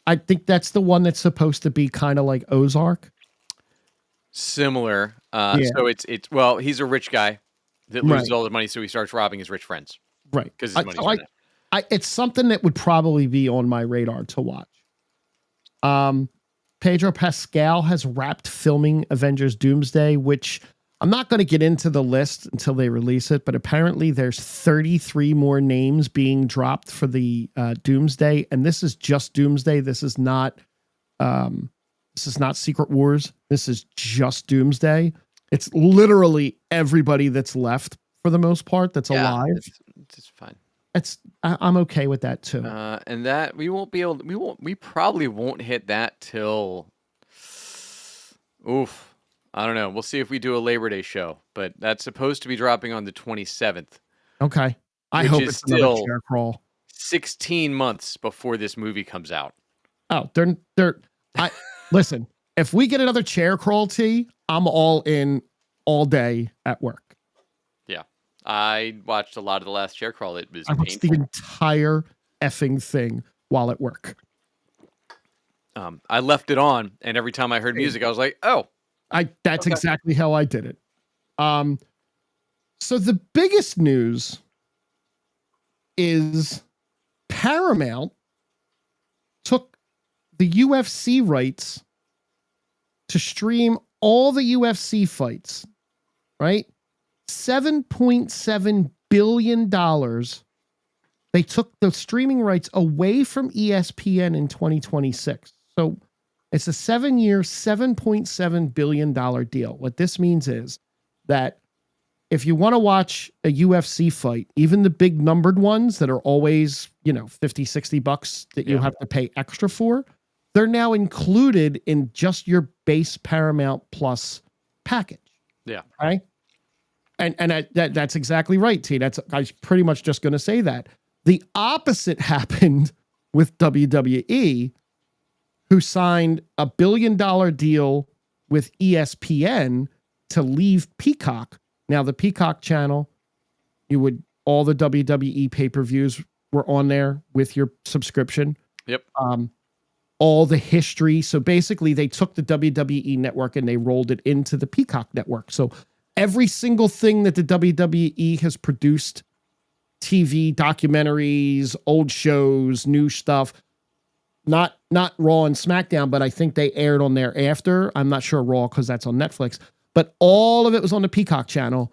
I think that's the one that's supposed to be kind of like Ozark. Similar. So it's he's a rich guy that loses all his money, so he starts robbing his rich friends. Right. Because his money's it's something that would probably be on my radar to watch. Pedro Pascal has wrapped filming Avengers Doomsday, which I'm not going to get into the list until they release it, but apparently there's 33 more names being dropped for the Doomsday, and this is just Doomsday. This is not Secret Wars. This is just Doomsday. It's literally everybody that's left for the most part that's alive. It's fine. I'm okay with that too. And that we probably won't hit that till I don't know. We'll see if we do a Labor Day show, but that's supposed to be dropping on the 27th. Okay. I hope it's still chair crawl. 16 months before this movie comes out. Oh, listen, if we get another chair crawl tea, I'm all in all day at work. Yeah. I watched a lot of the last chair crawl. It was I watched the entire effing thing while at work. I left it on, and every time I heard music, I was like, oh. That's exactly how I did it. So the biggest news is Paramount took the UFC rights to stream all the UFC fights, right? $7.7 billion. They took the streaming rights away from ESPN in 2026. So it's a 7-year, $7.7 billion deal. What this means is that if you want to watch a UFC fight, even the big numbered ones that are always, $50-$60 that you have to pay extra for, they're now included in just your base Paramount Plus package. Yeah. Right. And that's exactly right, T. I was pretty much just going to say that. The opposite happened with WWE, who signed a $1 billion deal with ESPN to leave Peacock. Now, the Peacock channel, all the WWE pay-per-views were on there with your subscription. Yep. All the history. So basically, they took the WWE network and they rolled it into the Peacock network. So every single thing that the WWE has produced, TV, documentaries, old shows, new stuff, not Raw and SmackDown, but I think they aired on there after. I'm not sure Raw because that's on Netflix, but all of it was on the Peacock channel.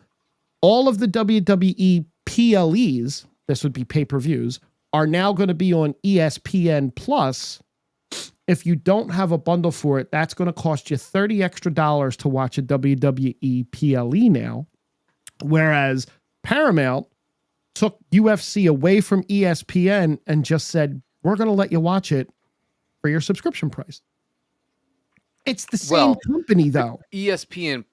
All of the WWE PLEs, this would be pay-per-views, are now going to be on ESPN Plus. If you don't have a bundle for it, that's going to cost you $30 extra to watch a WWE PLE now. Whereas Paramount took UFC away from ESPN and just said, we're going to let you watch it for your subscription price. It's the same company, though. ESPN,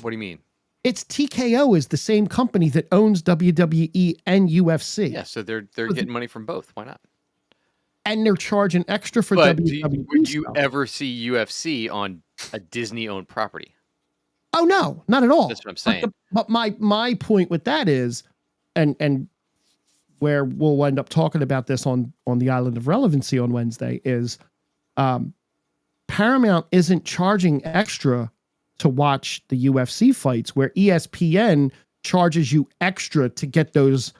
what do you mean? It's TKO is the same company that owns WWE and UFC. Yeah, so they're getting money from both. Why not? And they're charging extra for WWE. Would you ever see UFC on a Disney-owned property? Oh, no, not at all. That's what I'm saying. But my point with that is, and where we'll end up talking about this on the Island of Relevancy on Wednesday, is Paramount isn't charging extra to watch the UFC fights, where ESPN charges you extra to get those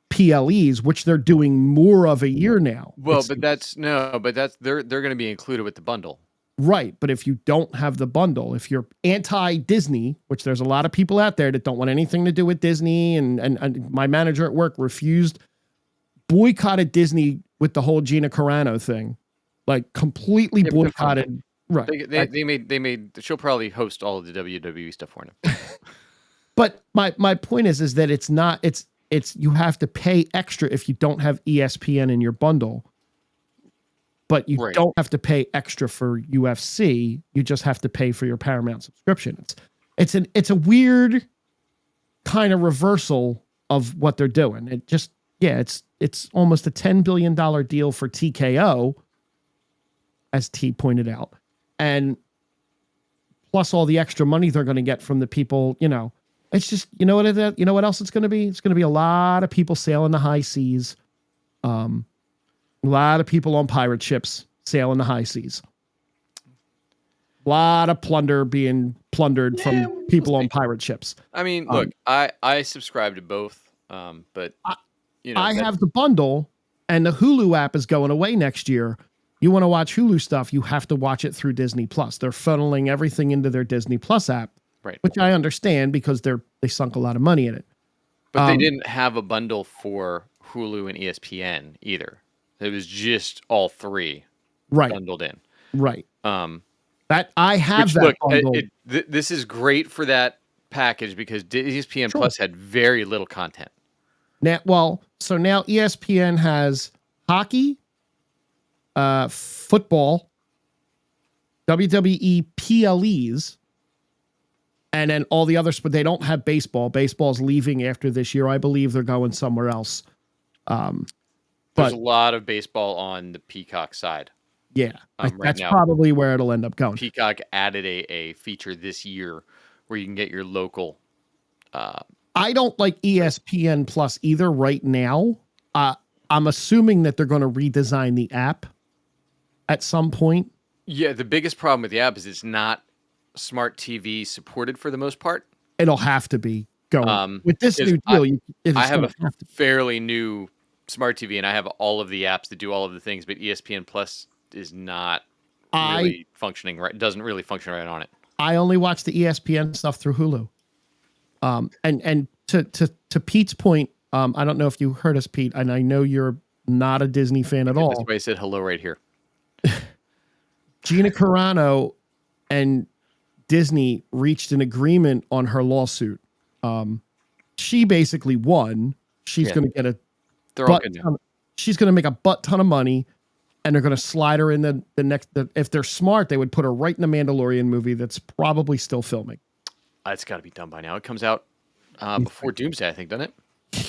PLEs, which they're doing more of a year now. Well, they're going to be included with the bundle. Right. But if you don't have the bundle, if you're anti-Disney, which there's a lot of people out there that don't want anything to do with Disney, and my manager at work boycotted Disney with the whole Gina Carano thing, like completely boycotted. Right. They made she'll probably host all of the WWE stuff for them. But my point is that it's you have to pay extra if you don't have ESPN in your bundle. But you don't have to pay extra for UFC. You just have to pay for your Paramount subscription. It's a weird kind of reversal of what they're doing. It's almost a $10 billion deal for TKO, as T pointed out, and plus all the extra money they're going to get from the people. It's just what else it's going to be. It's going to be a lot of people sailing the high seas. A lot of people on pirate ships sailing the high seas. A lot of plunder being plundered from people on pirate ships. I mean, look, I subscribe to both, but I have the bundle, and the Hulu app is going away next year. You want to watch Hulu stuff, you have to watch it through Disney Plus. They're funneling everything into their Disney Plus app, right? Which I understand because they sunk a lot of money in it. But they didn't have a bundle for Hulu and ESPN either. It was just all three bundled in. Right. That I have that bundle. This is great for that package because ESPN Plus had very little content. So now ESPN has hockey, football, WWE PLEs, and then all the others, but they don't have baseball. Baseball's leaving after this year. I believe they're going somewhere else. There's a lot of baseball on the Peacock side. Yeah, that's probably where it'll end up going. Peacock added a feature this year where you can get your local. I don't like ESPN Plus either right now. I'm assuming that they're going to redesign the app at some point. Yeah, the biggest problem with the app is it's not smart TV supported for the most part. It'll have to be going with this new deal. I have a fairly new smart TV, and I have all of the apps that do all of the things, but ESPN Plus is not really functioning right. Doesn't really function right on it. I only watch the ESPN stuff through Hulu. And to Pete's point, I don't know if you heard us, Pete, and I know you're not a Disney fan at That's all. why I said hello right here. Gina Carano and Disney reached an agreement on her lawsuit. She basically won. She's going to get a They're all good now. she's going to make a butt ton of money, and they're going to slide her in the next. If they're smart, they would put her right in the Mandalorian movie that's probably still filming. It's got to be done by now. It comes out before Doomsday, I think, doesn't it?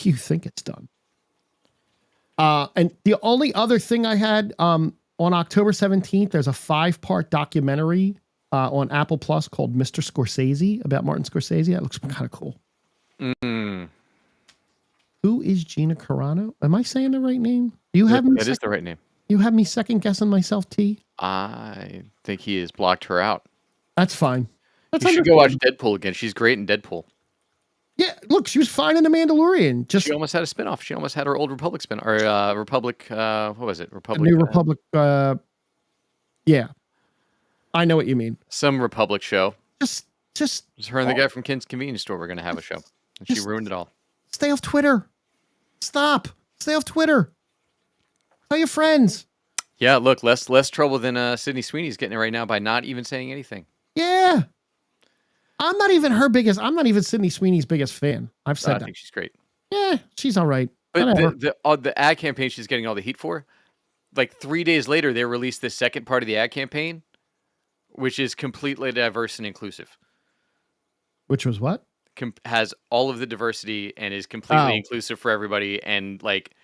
You think it's done? And the only other thing I had on October 17th, there's a 5-part documentary on Apple Plus called Mr. Scorsese about Martin Scorsese. That looks kind of cool. Who is Gina Carano? Am I saying the right name? You have me. That is the right name. You have me second guessing myself, T. I think he has blocked her out. That's fine. You should go watch Deadpool again. She's great in Deadpool. Yeah, look, she was fine in The Mandalorian. She almost had a spinoff. She almost had her Old Republic spin or Republic. What was it? Republic. New Republic. Yeah, I know what you mean. Some Republic show. Just it was her and the guy from Ken's Convenience Store were going to have a show, and she ruined it all. Stay off Twitter. Stop. Stay off Twitter. Tell your friends. Yeah, look, less trouble than Sydney Sweeney's getting it right now by not even saying anything. Yeah. I'm not even Sydney Sweeney's biggest fan. I've said that. I think she's great. Yeah, she's all right. But the ad campaign she's getting all the heat for, like 3 days later, they released the second part of the ad campaign, which is completely diverse and inclusive. Which was what? Has all of the diversity and is completely inclusive for everybody. And like,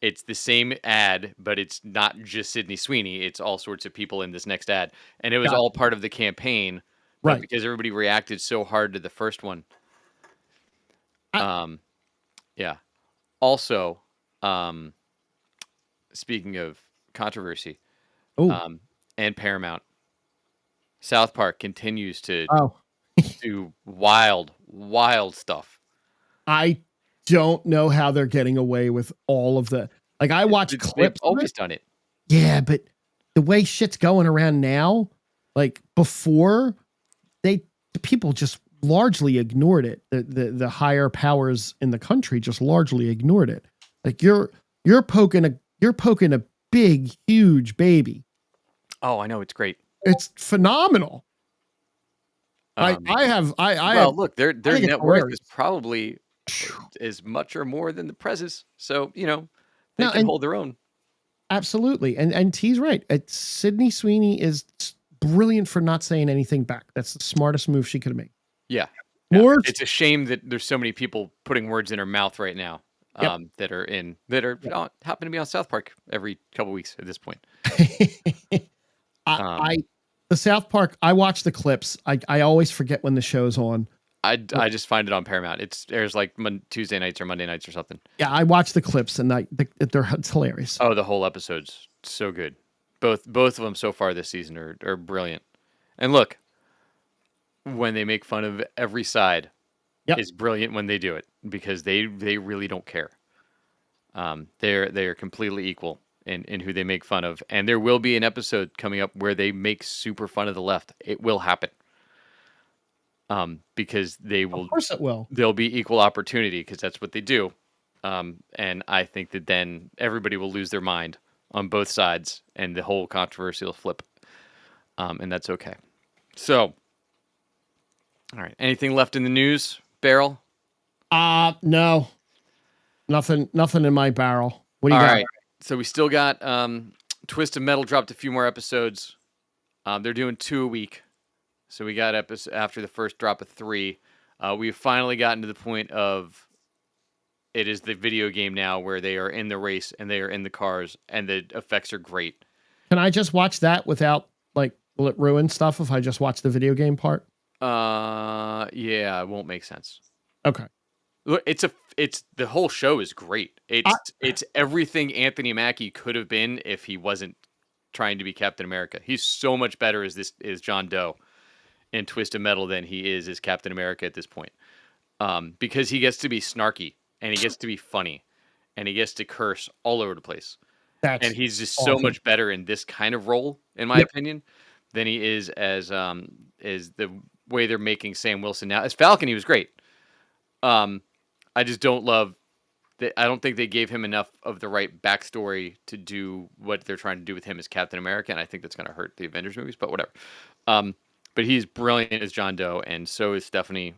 it's the same ad, but it's not just Sydney Sweeney. It's all sorts of people in this next ad. And it was all part of the campaign. Right. Because everybody reacted so hard to the first one. Yeah. Also, speaking of controversy, and Paramount, South Park continues to do wild stuff. I don't know how they're getting away with all of the, like, I watch clips. They've always done it. Yeah, but the way shit's going around now, like before, people just largely ignored it. The higher powers in the country just largely ignored it. Like you're poking a big, huge baby. Oh, I know, it's great. It's phenomenal. Look, their net worth is probably as much or more than the Prez's, so they can hold their own. Absolutely, and T's right. Sydney Sweeney is brilliant for not saying anything back. That's the smartest move she could have made. Yeah. It's a shame that there's so many people putting words in her mouth right now that happen to be on South Park every couple weeks at this point. The South Park, I watch the clips. I always forget when the show's on. I just find it on Paramount. It airs like Tuesday nights or Monday nights or something. Yeah, I watch the clips and it's hilarious. Oh, the whole episode's so good. Both of them so far this season are brilliant. And look, when they make fun of every side, it's brilliant when they do it because they really don't care. They are completely equal in who they make fun of, and there will be an episode coming up where they make super fun of the left. It will happen. Because they will. Of course, it will. There'll be equal opportunity because that's what they do. And I think that then everybody will lose their mind on both sides, and the whole controversy will flip. And that's okay. So, all right. Anything left in the news, Barrel? No. Nothing in my barrel. What do you got? All right. So we still got Twisted Metal dropped a few more episodes. They're doing 2 a week. So we got after the first drop of 3. We've finally gotten to the point of it is the video game now where they are in the race and they are in the cars and the effects are great. Can I just watch that without, like, will it ruin stuff if I just watch the video game part? Yeah, it won't make sense. Okay. Look, it's the whole show is great. It's everything Anthony Mackie could have been if he wasn't trying to be Captain America. He's so much better as John Doe in Twisted Metal than he is as Captain America at this point. Because he gets to be snarky and he gets to be funny and he gets to curse all over the place. And he's just awesome. So much better in this kind of role, in my opinion, than he is as the way they're making Sam Wilson now. As Falcon, he was great. I just don't love that. I don't think they gave him enough of the right backstory to do what they're trying to do with him as Captain America, and I think that's going to hurt the Avengers movies. But whatever. But he's brilliant as John Doe, and so is Stephanie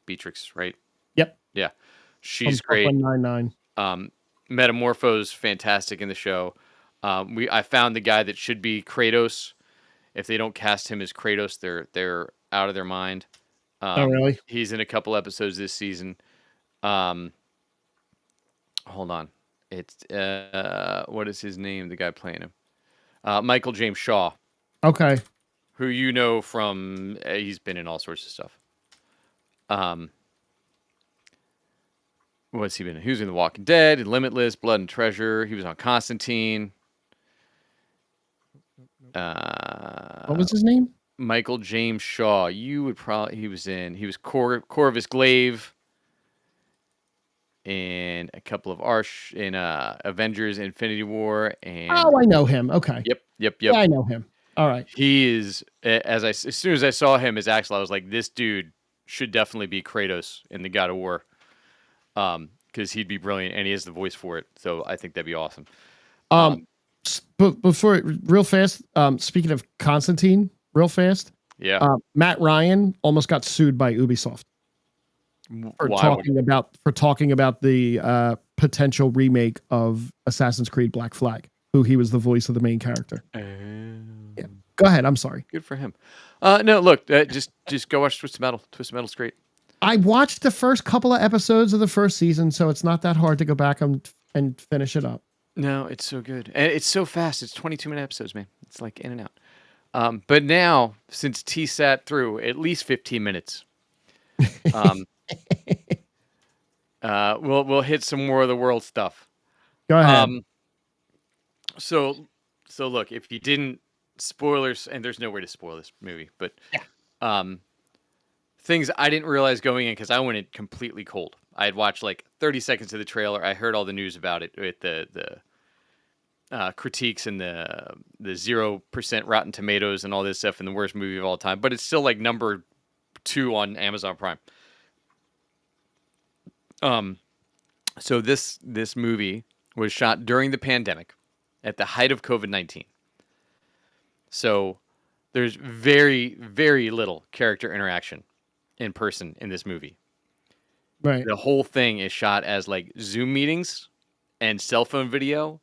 Beatrix, right? Yep. Yeah, From she's great. Brooklyn Nine-Nine. Metamorpho's fantastic in the show. I found the guy that should be Kratos. If they don't cast him as Kratos, they're out of their mind. Oh, really? He's in a couple episodes this season. Hold on, it's what is his name? The guy playing him, Michael James Shaw, Okay. who you know from he's been in all sorts of stuff. What's he been in? He was in The Walking Dead, in Limitless, Blood and Treasure. He was on Constantine. What was his name? Michael James Shaw. You would probably he was Corvus Glaive in a couple of Avengers Infinity War and Oh, I know him. Okay. Yep. Yeah, I know him. All right. He is as soon as I saw him as Axel, I was like, this dude should definitely be Kratos in the God of War. Because he'd be brilliant and he has the voice for it. So I think that'd be awesome. But before, real fast, speaking of Constantine, real fast. Yeah. Matt Ryan almost got sued by Ubisoft for talking about the potential remake of Assassin's Creed Black Flag, who he was the voice of the main character. Yeah. Go ahead. I'm sorry. Good for him. No, look, just go watch Twisted Metal. Twisted Metal's great. I watched the first couple of episodes of the first season, so it's not that hard to go back and finish it up. No, it's so good. And it's so fast. It's 22-minute episodes, man. It's like in and out. But now, since T sat through at least 15 minutes, we'll hit some more of the world stuff. Go ahead. So look, if you didn't, spoilers, and there's no way to spoil this movie, but things I didn't realize going in because I went in completely cold. I had watched like 30 seconds of the trailer. I heard all the news about it with the critiques and the 0% Rotten Tomatoes and all this stuff and the worst movie of all time. But it's still like number 2 on Amazon Prime. So this movie was shot during the pandemic at the height of COVID-19. So there's very, very little character interaction in person in this movie. Right. The whole thing is shot as like Zoom meetings and cell phone video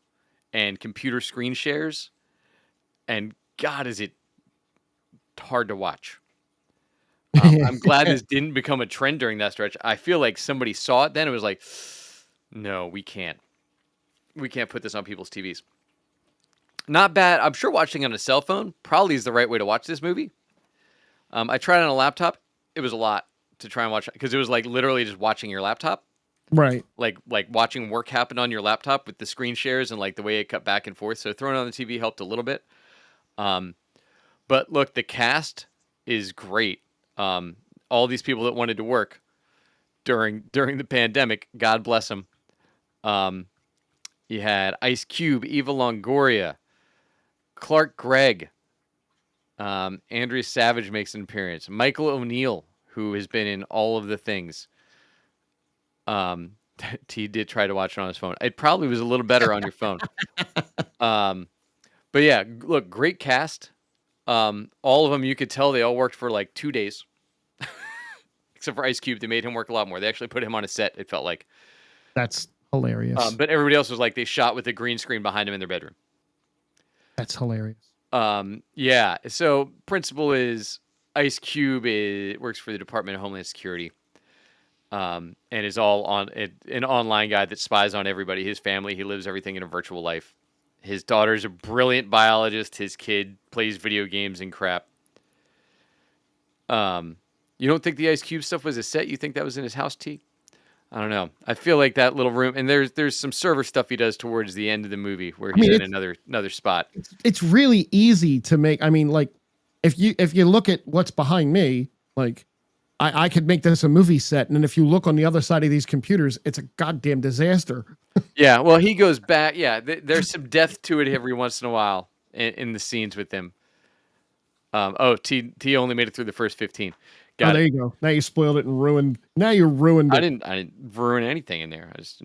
and computer screen shares. And God, is it hard to watch. I'm glad this didn't become a trend during that stretch. I feel like somebody saw it then. It was like, no, we can't put this on people's TVs. Not bad. I'm sure watching on a cell phone probably is the right way to watch this movie. I tried it on a laptop. It was a lot to try and watch because it was like literally just watching your laptop. Right. Like watching work happen on your laptop with the screen shares and like the way it cut back and forth. So throwing it on the TV helped a little bit. But look, the cast is great. All these people that wanted to work during the pandemic, God bless them. You had Ice Cube, Eva Longoria, Clark Gregg, Andrea Savage makes an appearance. Michael O'Neill, who has been in all of the things. T did try to watch it on his phone. It probably was a little better on your phone. But yeah, look, great cast. All of them, you could tell they all worked for like 2 days. Except for Ice Cube, they made him work a lot more. They actually put him on a set, it felt like. That's hilarious. But everybody else was like they shot with a green screen behind him in their bedroom. That's hilarious. Yeah. So principle is Ice Cube works for the Department of Homeland Security. And is all on an online guy that spies on everybody, his family. He lives everything in a virtual life. His daughter's a brilliant biologist. His kid plays video games and crap. You don't think the Ice Cube stuff was a set? You think that was in his house, T? I don't know. I feel like that little room, and there's some server stuff he does towards the end of the movie where he's in another spot. It's really easy to make. I mean, like if you look at what's behind me, like I could make this a movie set, and then if you look on the other side of these computers, it's a goddamn disaster. Yeah, well, he goes back. Yeah, there's some depth to it every once in a while in the scenes with him. T only made it through the first 15. Got there it. you go. Now you spoiled it and ruined. Now you ruined I it. didn't ruin anything in there. I just,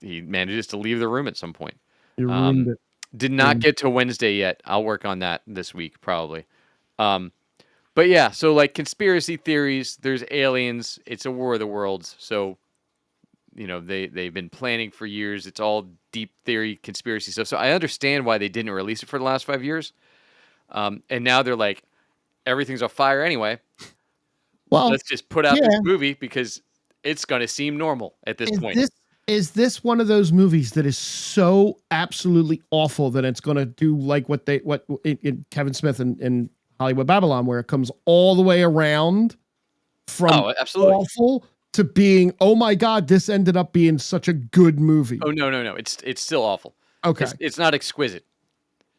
he manages to leave the room at some point. You ruined Um, it. did not get to Wednesday yet. I'll work on that this week probably. But yeah, so like conspiracy theories, there's aliens. It's a War of the Worlds, so they've been planning for years. It's all deep theory conspiracy stuff. So I understand why they didn't release it for the last 5 years. And now they're like, everything's on fire anyway. Well, Let's just put out yeah. this movie because it's going to seem normal at this point. Is this one of those movies that is so absolutely awful that it's going to do like what in Kevin Smith and Hollywood Babylon, where it comes all the way around from absolutely awful to being, oh my God, this ended up being such a good movie. Oh no. It's still awful. Okay. It's not exquisite.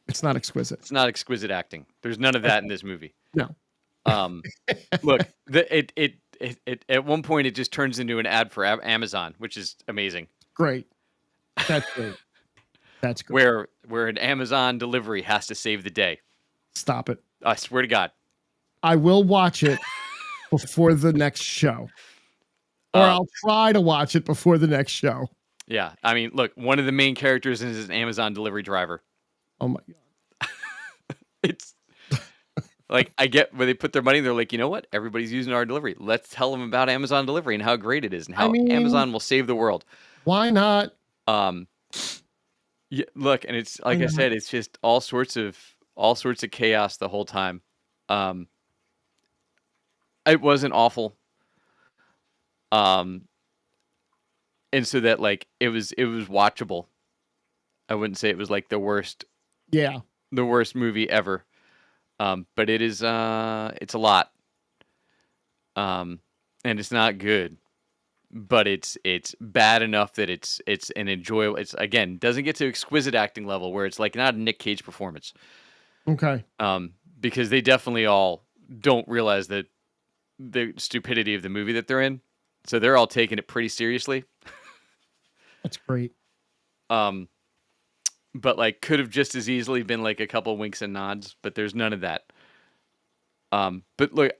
It's not exquisite. It's not exquisite acting. There's none of that in this movie. No. Look, it at one point it just turns into an ad for Amazon, which is amazing. Great. That's great. That's great. Where an Amazon delivery has to save the day. Stop it. I swear to God. I will watch it before the next show. Or I'll try to watch it before the next show. Yeah. I mean, look, one of the main characters is an Amazon delivery driver. Oh my God. It's like, I get where they put their money. They're like, you know what? Everybody's using our delivery. Let's tell them about Amazon delivery and how great it is and how Amazon will save the world. Why not? Yeah, look, and it's like I said, it's just all sorts of chaos the whole time. It wasn't awful. And so that like it was watchable. I wouldn't say it was like the worst. Yeah. The worst movie ever. But it is it's a lot. And it's not good. But it's bad enough that it's an enjoyable. It's again doesn't get to exquisite acting level where it's like not a Nick Cage performance. Okay. Because they definitely all don't realize that the stupidity of the movie that they're in, so they're all taking it pretty seriously. That's great. But like could have just as easily been like a couple winks and nods, but there's none of that. But look,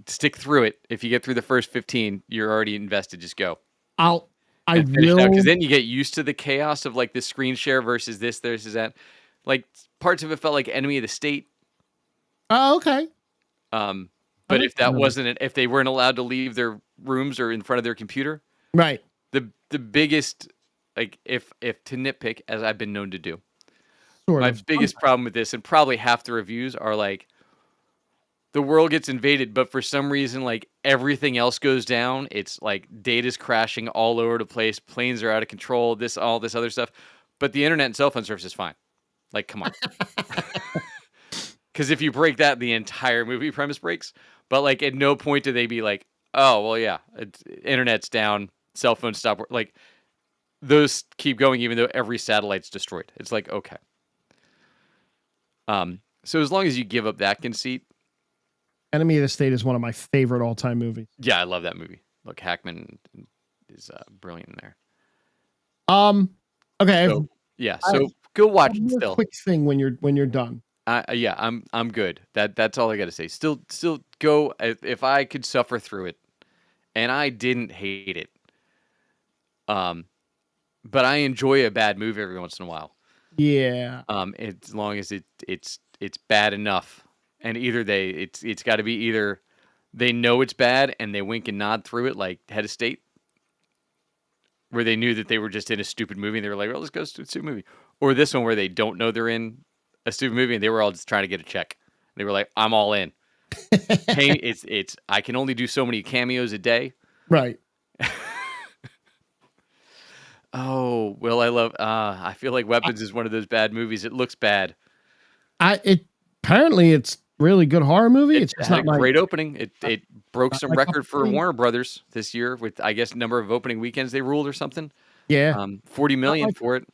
stick through it. If you get through the first 15, you're already invested. Just go. I will, because then you get used to the chaos of like the screen share versus this versus that. Like parts of it felt like Enemy of the State. Oh, okay. But if that wasn't if they weren't allowed to leave their rooms or in front of their computer, right? The biggest like if to nitpick as I've been known to do, my biggest problem with this and probably half the reviews are like. The world gets invaded, but for some reason, like everything else goes down. It's like data's crashing all over the place. Planes are out of control. All this other stuff. But the internet and cell phone service is fine. Like, come on. Because if you break that, the entire movie premise breaks. But like, at no point do they be like, "Oh, well, yeah, internet's down, cell phones stop." Like, those keep going even though every satellite's destroyed. It's like, okay. So as long as you give up that conceit. Enemy of the State is one of my favorite all-time movies. Yeah, I love that movie. Look, Hackman is brilliant in there. Okay. So go watch it still. Quick thing when you're done. Yeah, I'm good. That's all I got to say. Still go. If I could suffer through it, and I didn't hate it. But I enjoy a bad movie every once in a while. Yeah. As long as it's bad enough. And either it's got to be either they know it's bad and they wink and nod through it like Head of State, where they knew that they were just in a stupid movie and they were like, well, let's go to a stupid movie. Or this one where they don't know they're in a stupid movie and they were all just trying to get a check. They were like, I'm all in. Hey, it's I can only do so many cameos a day. Right. Oh, well, I feel like Weapons is one of those bad movies. It looks bad. Apparently it's really good horror movie. It's just not a great opening. It broke some record for Warner Brothers this year with I guess number of opening weekends they ruled or something. Yeah. 40 million for it.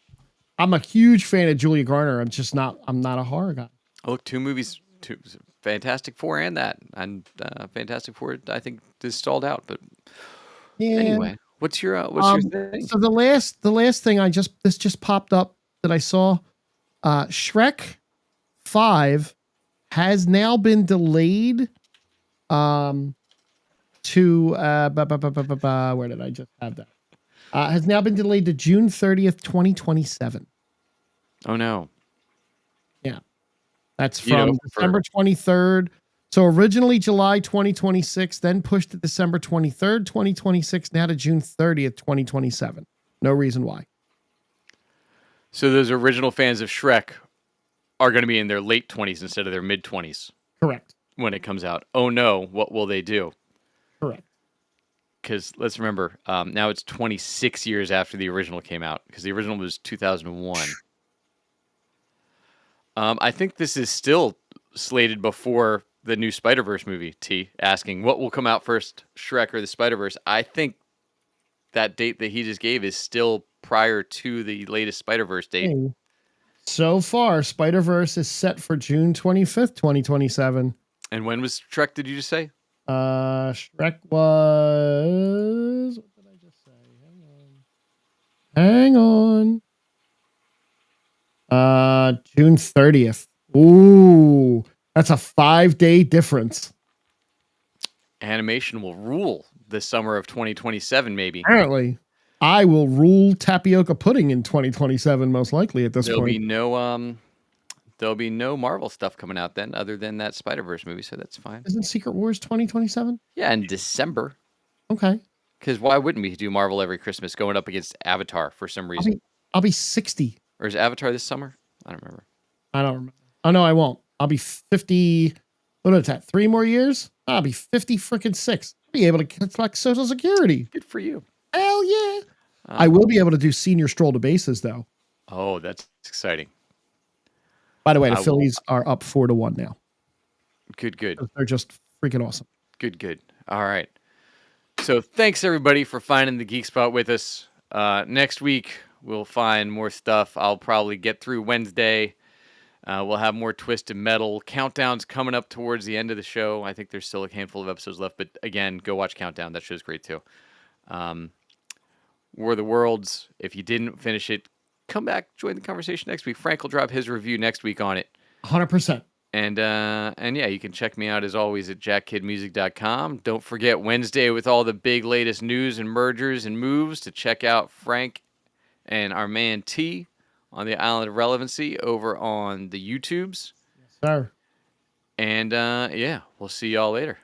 I'm a huge fan of Julia Garner. I'm not a horror guy. Oh, look, two movies, Fantastic Four and that. And Fantastic Four I think is stalled out, but anyway, what's your thing? So the last thing this just popped up that I saw Shrek 5 has now been delayed to where did I just have that? Has now been delayed to June 30th, 2027. Oh no. Yeah. That's You know, from December 23rd. So originally July 2026, then pushed to December 23rd, 2026, now to June 30th, 2027. No reason why. So those original fans of Shrek are going to be in their late 20s instead of their mid 20s. Correct. When it comes out. Oh no, what will they do? Correct. Because let's remember, now it's 26 years after the original came out, because the original was 2001. I think this is still slated before the new Spider-Verse movie, T, asking what will come out first, Shrek or the Spider-Verse. I think that date that he just gave is still prior to the latest Spider-Verse date. Hey, so far, Spider-Verse is set for June 25th, 2027. And when was Shrek, did you just say? Shrek was... What did I just say? Hang on. June 30th. Ooh, that's a 5-day difference. Animation will rule this summer of 2027, maybe. Apparently, I will rule tapioca pudding in 2027, most likely at this There'll point. be no Marvel stuff coming out then, other than that Spider-Verse movie, so that's fine. Isn't Secret Wars 2027? Yeah, in December. Okay. Because why wouldn't we do Marvel every Christmas going up against Avatar for some reason? I'll be 60. Or is Avatar this summer? I don't remember. I don't remember. Oh, no, I won't. I'll be 50. What is that? 3 more years? I'll be 50 freaking 6. I'll be able to collect Social Security. Good for you. Hell yeah. I will be able to do senior stroll to bases, though. Oh, that's exciting. By the way, the Phillies are up 4-1 now. Good. They're just freaking awesome. Good. All right. So thanks, everybody, for finding the Geek Spot with us. Next week, we'll find more stuff. I'll probably get through Wednesday. We'll have more Twisted Metal. Countdown's coming up towards the end of the show. I think there's still a handful of episodes left. But again, go watch Countdown. That show's great, too. War of the Worlds. If you didn't finish it, come back, join the conversation next week. Frank will drop his review next week on it. 100%. And yeah, you can check me out as always at jackkidmusic.com. Don't forget Wednesday with all the big latest news and mergers and moves to check out Frank and our man T on the Island of Relevancy over on the YouTubes. Yes, sir. And yeah, we'll see y'all later.